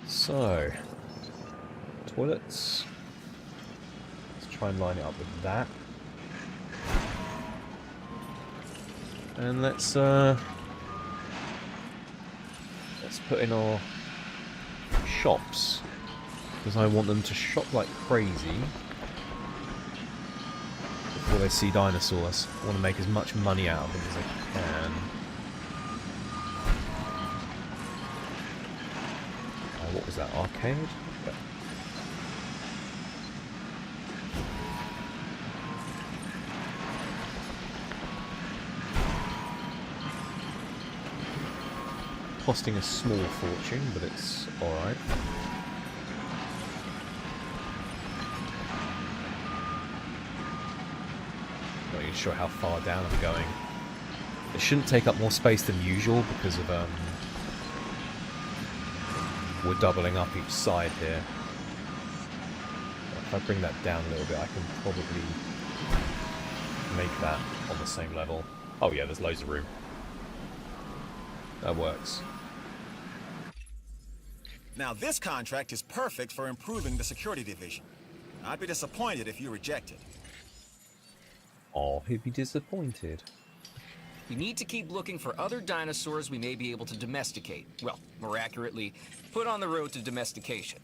So, toilets. Let's try and line it up with that. And let's put in our shops, because I want them to shop like crazy before they see dinosaurs. I want to make as much money out of them as I can. What was that, arcade? Yep. Costing a small fortune, but it's alright. Not even sure how far down I'm going. It shouldn't take up more space than usual because of we're doubling up each side here. If I bring that down a little bit, I can probably make that on the same level. Oh yeah, there's loads of room. That works. Now this contract is perfect for improving the security division. I'd be disappointed if you reject it. Oh, he'd be disappointed. We need to keep looking for other dinosaurs we may be able to domesticate. Well, more accurately, put on the road to domestication.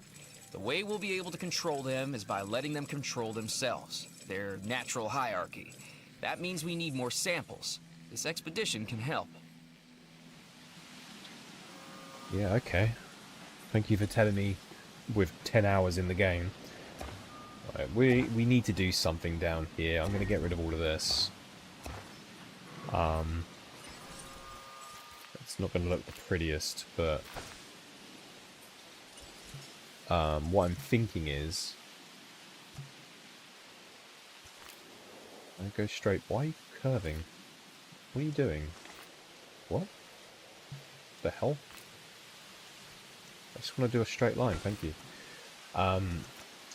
The way we'll be able to control them is by letting them control themselves, their natural hierarchy. That means we need more samples. This expedition can help. Yeah, okay. Thank you for telling me with 10 hours in the game. Right, we need to do something down here. I'm going to get rid of all of this. It's not going to look the prettiest, but what I'm thinking is I go straight. Why are you curving? What are you doing? What the hell? I just want to do a straight line, thank you.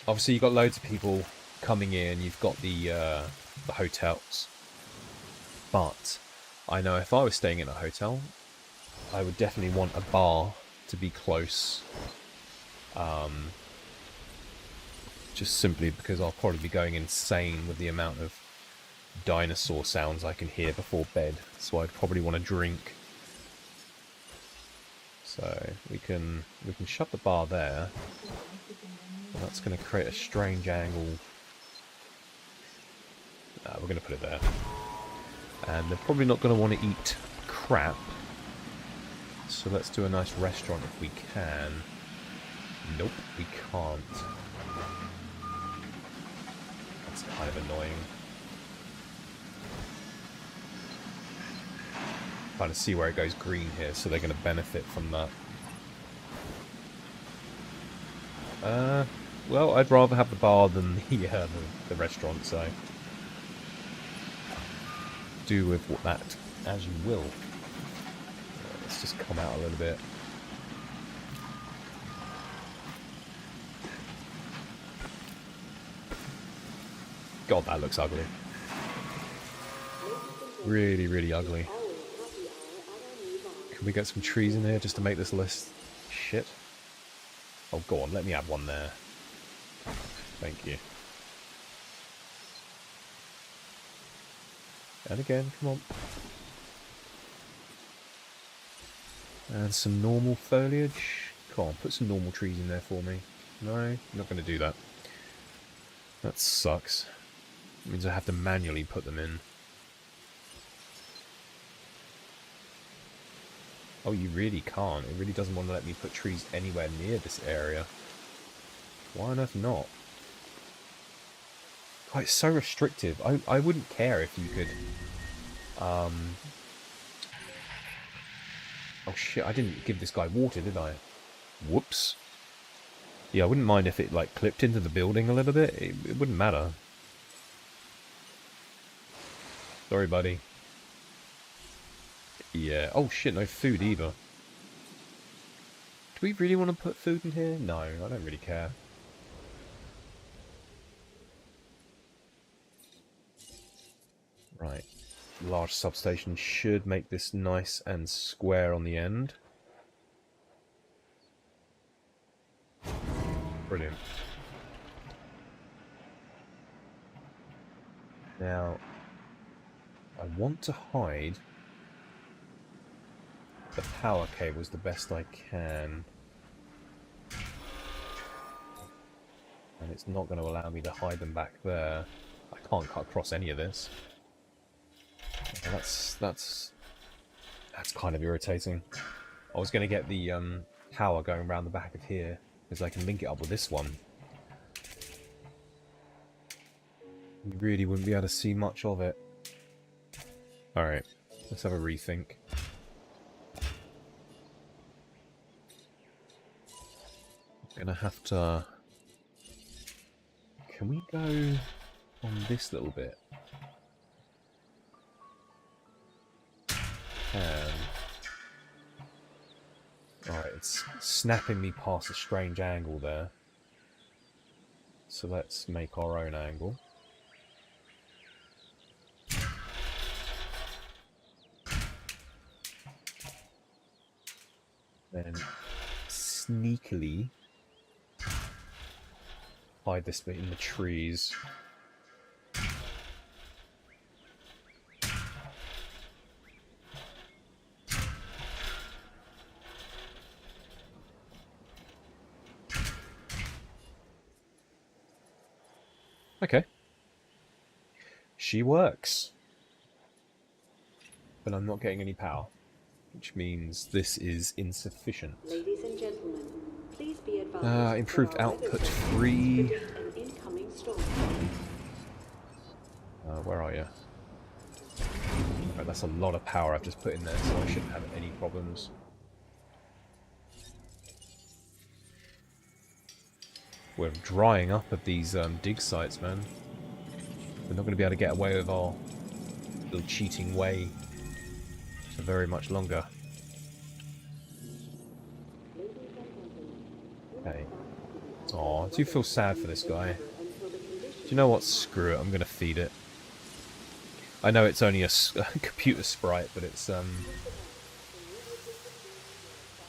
Obviously you've got loads of people coming in, you've got the hotels. But I know if I was staying in a hotel, I would definitely want a bar to be close. Just simply because I'll probably be going insane with the amount of dinosaur sounds I can hear before bed. So I'd probably want to drink. So we can shut the bar there. And that's going to create a strange angle. We're going to put it there. And they're probably not going to want to eat crap. So let's do a nice restaurant if we can. Nope, we can't. That's kind of annoying. Kind of see where it goes green here, so they're going to benefit from that. Well, I'd rather have the bar than the restaurant, so do with what that as you will. Let's just come out a little bit. God, that looks ugly. Really, really ugly. Can we get some trees in here just to make this list shit? Oh, go on, let me have one there. Thank you. And again, come on. And some normal foliage. Come on, put some normal trees in there for me. No, I'm not going to do that. That sucks. It means I have to manually put them in. Oh, you really can't. It really doesn't want to let me put trees anywhere near this area. Why on earth not? Oh, it's so restrictive. I wouldn't care if you could... Oh shit, I didn't give this guy water, did I? Whoops. Yeah, I wouldn't mind if it, like, clipped into the building a little bit. It wouldn't matter. Sorry, buddy. Yeah. Oh shit, no food either. Do we really want to put food in here? No, I don't really care. Right. Large substation should make this nice and square on the end. Brilliant. Now, I want to hide the power cables the best I can. And it's not going to allow me to hide them back there. I can't cut across any of this. That's kind of irritating. I was going to get the power going around the back of here, because I can link it up with this one. You really wouldn't be able to see much of it. Alright, let's have a rethink. I'm gonna have to... Can we go on this little bit? Alright, it's snapping me past a strange angle there. So let's make our own angle. Then sneakily hide this bit in the trees. Okay. She works. But I'm not getting any power, which means this is insufficient. Ladies and gentlemen, please be advised. Improved output 3. Where are you? Right, that's a lot of power I've just put in there, so I shouldn't have any problems. We're drying up at these dig sites, man. We're not going to be able to get away with our little cheating way for very much longer. Okay. Aw, I do feel sad for this guy. Do you know what? Screw it, I'm going to feed it. I know it's only a computer sprite, but it's, I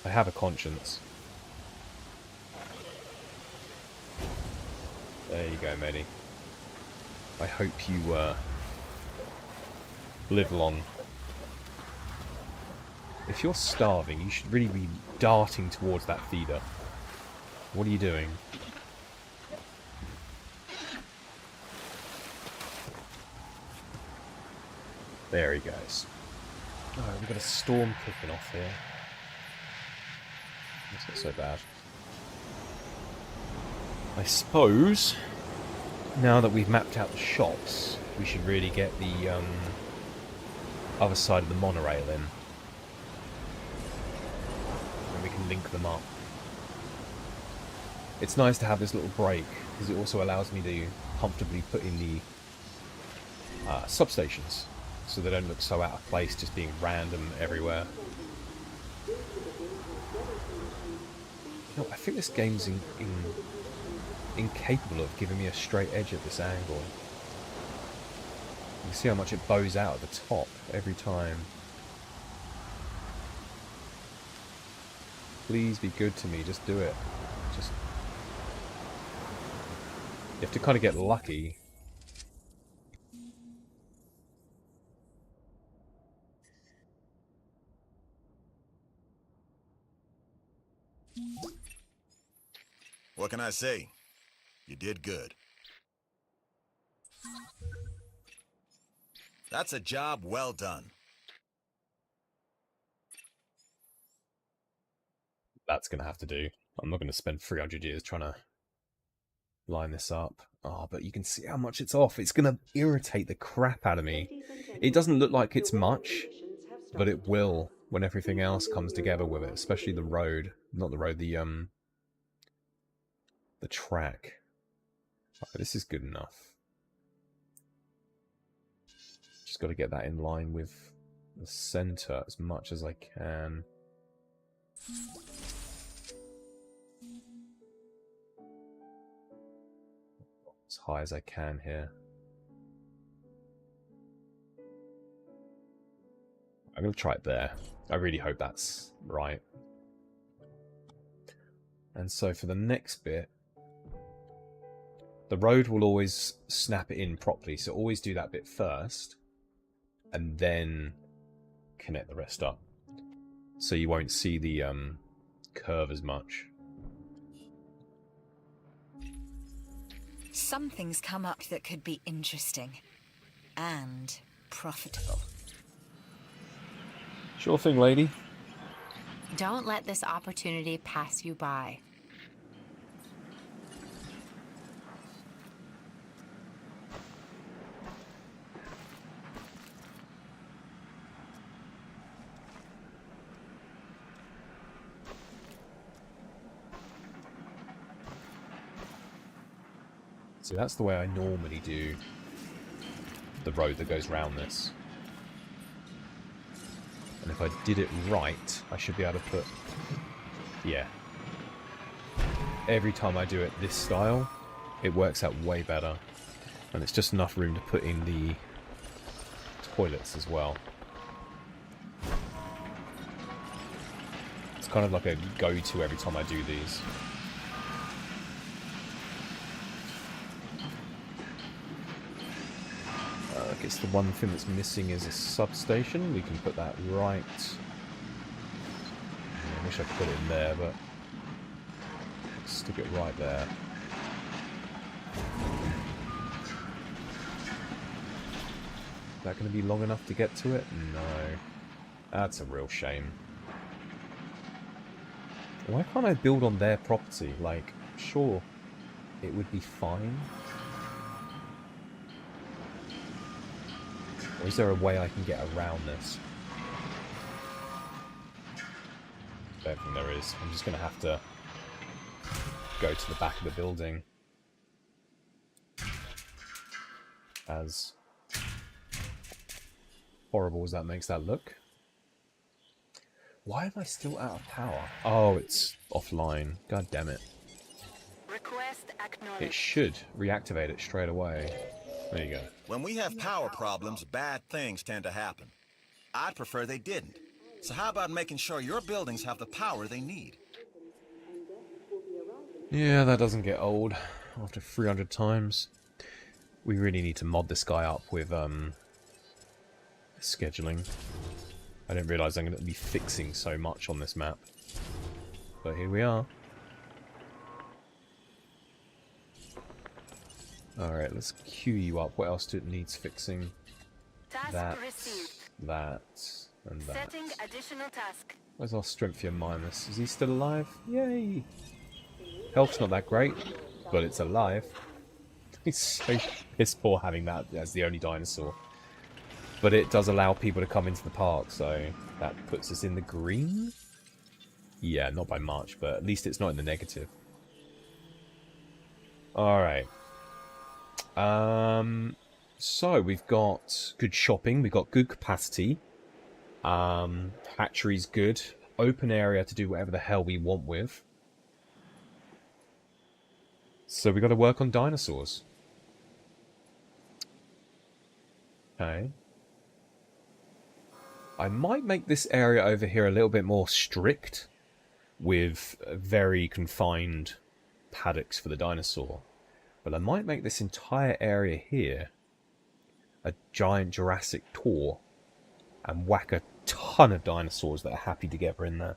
have a conscience. There you go, matey. I hope you, live long. If you're starving, you should really be darting towards that feeder. What are you doing? There he goes. Alright, we've got a storm kicking off here. That's not so bad. I suppose Now that we've mapped out the shops, we should really get the other side of the monorail in. And we can link them up. It's nice to have this little break, because it also allows me to comfortably put in the substations, so they don't look so out of place just being random everywhere. You know, I think this game's incapable of giving me a straight edge at this angle. You can see how much it bows out at the top every time. Please be good to me, just do it. Just... You have to kind of get lucky. What can I say? You did good. That's a job well done. That's going to have to do. I'm not going to spend 300 years trying to line this up. Oh, but you can see how much it's off. It's going to irritate the crap out of me. It doesn't look like it's much, but it will when everything else comes together with it, especially the road. Not the road, the track. Oh, this is good enough. Just got to get that in line with the center as much as I can. As high as I can here. I'm going to try it there. I really hope that's right. And so for the next bit, the road will always snap it in properly, so always do that bit first, and then connect the rest up. So you won't see the curve as much. Something's come up that could be interesting and profitable. Sure thing, lady. Don't let this opportunity pass you by. See, that's the way I normally do the road that goes round this. And if I did it right, I should be able to put... Yeah. Every time I do it this style, it works out way better. And it's just enough room to put in the toilets as well. It's kind of like a go-to every time I do these. I guess the one thing that's missing is a substation. We can put that right. I wish I could put it in there, but let's stick it right there. Is that going to be long enough to get to it? No. That's a real shame. Why can't I build on their property? Like, sure, it would be fine. Or is there a way I can get around this? I don't think there is. I'm just going to have to go to the back of the building. As horrible as that makes that look. Why am I still out of power? Oh, it's offline. God damn it. Request acknowledged. It should reactivate it straight away. There you go. When we have power problems, bad things tend to happen. I'd prefer they didn't. So how about making sure your buildings have the power they need? Yeah, that doesn't get old after 300 times. We really need to mod this guy up with scheduling. I didn't realise I'm going to be fixing so much on this map. But here we are. Alright, let's queue you up. What else needs fixing? Task received. That, and that. Setting additional task. Where's our Strengthia Minus? Is he still alive? Yay! Health's not that great, but it's alive. It's so piss poor having that as the only dinosaur. But it does allow people to come into the park, so that puts us in the green? Yeah, not by much, but at least it's not in the negative. Alright. So we've got good shopping, we've got good capacity. Hatchery's good. Open area to do whatever the hell we want with. So we got to work on dinosaurs. Okay. I might make this area over here a little bit more strict with very confined paddocks for the dinosaur. But I might make this entire area here a giant Jurassic tour and whack a ton of dinosaurs that are happy together in there.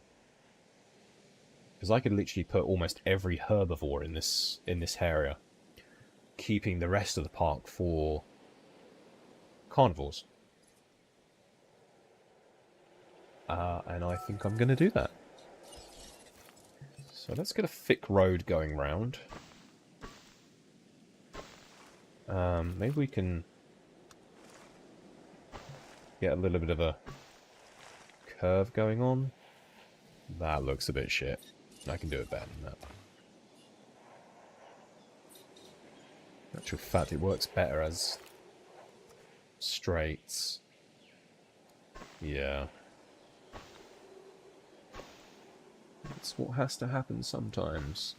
Because I could literally put almost every herbivore in this area, keeping the rest of the park for carnivores. And I think I'm going to do that. So let's get a thick road going round. Maybe we can get a little bit of a curve going on. That looks a bit shit. I can do it better than that. In actual fact, it works better as straights. Yeah. That's what has to happen sometimes.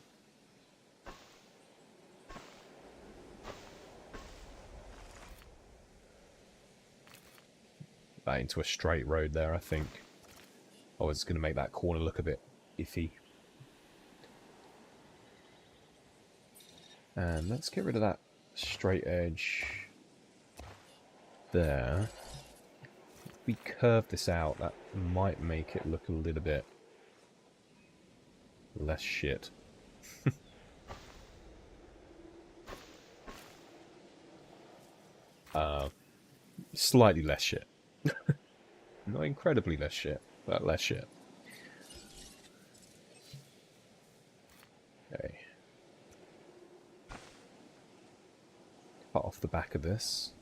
That into a straight road there, I think. Oh, it's going to make that corner look a bit iffy. And let's get rid of that straight edge there. If we curve this out, that might make it look a little bit less shit. Slightly less shit. Not incredibly less shit, but less shit. Okay. Cut off the back of this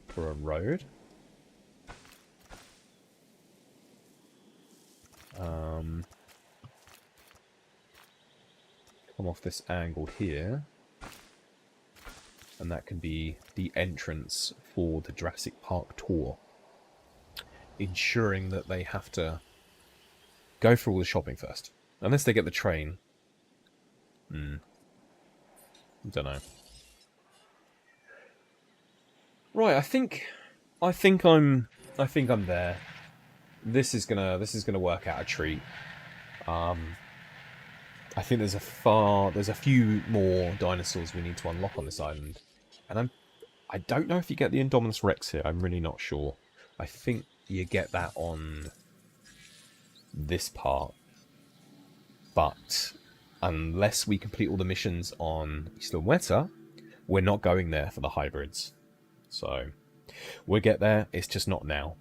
for a road. Come off this angle here. And that can be the entrance for the Jurassic Park tour. Ensuring that they have to go through all the shopping first. Unless they get the train. Don't know. Right, I think I'm there. This is gonna work out a treat. I think there's a few more dinosaurs we need to unlock on this island. And I don't know if you get the Indominus Rex here. I'm really not sure. I think you get that on this part. But unless we complete all the missions on Isla Muerta, we're not going there for the hybrids. So we'll get there. It's just not now.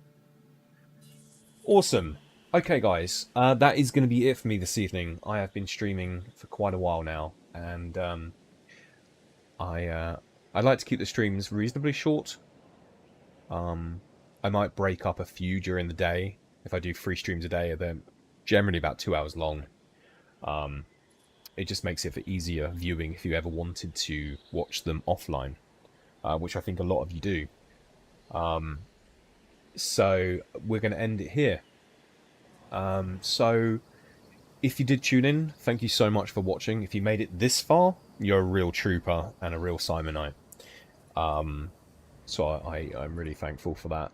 Awesome. Okay, guys, that is going to be it for me this evening. I have been streaming for quite a while now, and I like to keep the streams reasonably short. I might break up a few during the day. If I do 3 streams a day, they're generally about 2 hours long. It just makes it for easier viewing if you ever wanted to watch them offline, which I think a lot of you do. So we're going to end it here. So if you did tune in, thank you so much for watching. If you made it this far, you're a real trooper and a real CYMANITE. So I'm really thankful for that.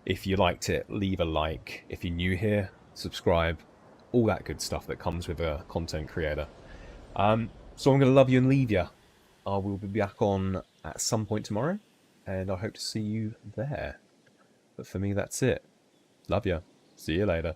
If you liked it, leave a like. If you're new here, subscribe. All that good stuff that comes with a content creator. So I'm going to love you and leave you. I will be back on at some point tomorrow, and I hope to see you there. But for me, that's it. Love you. See you later.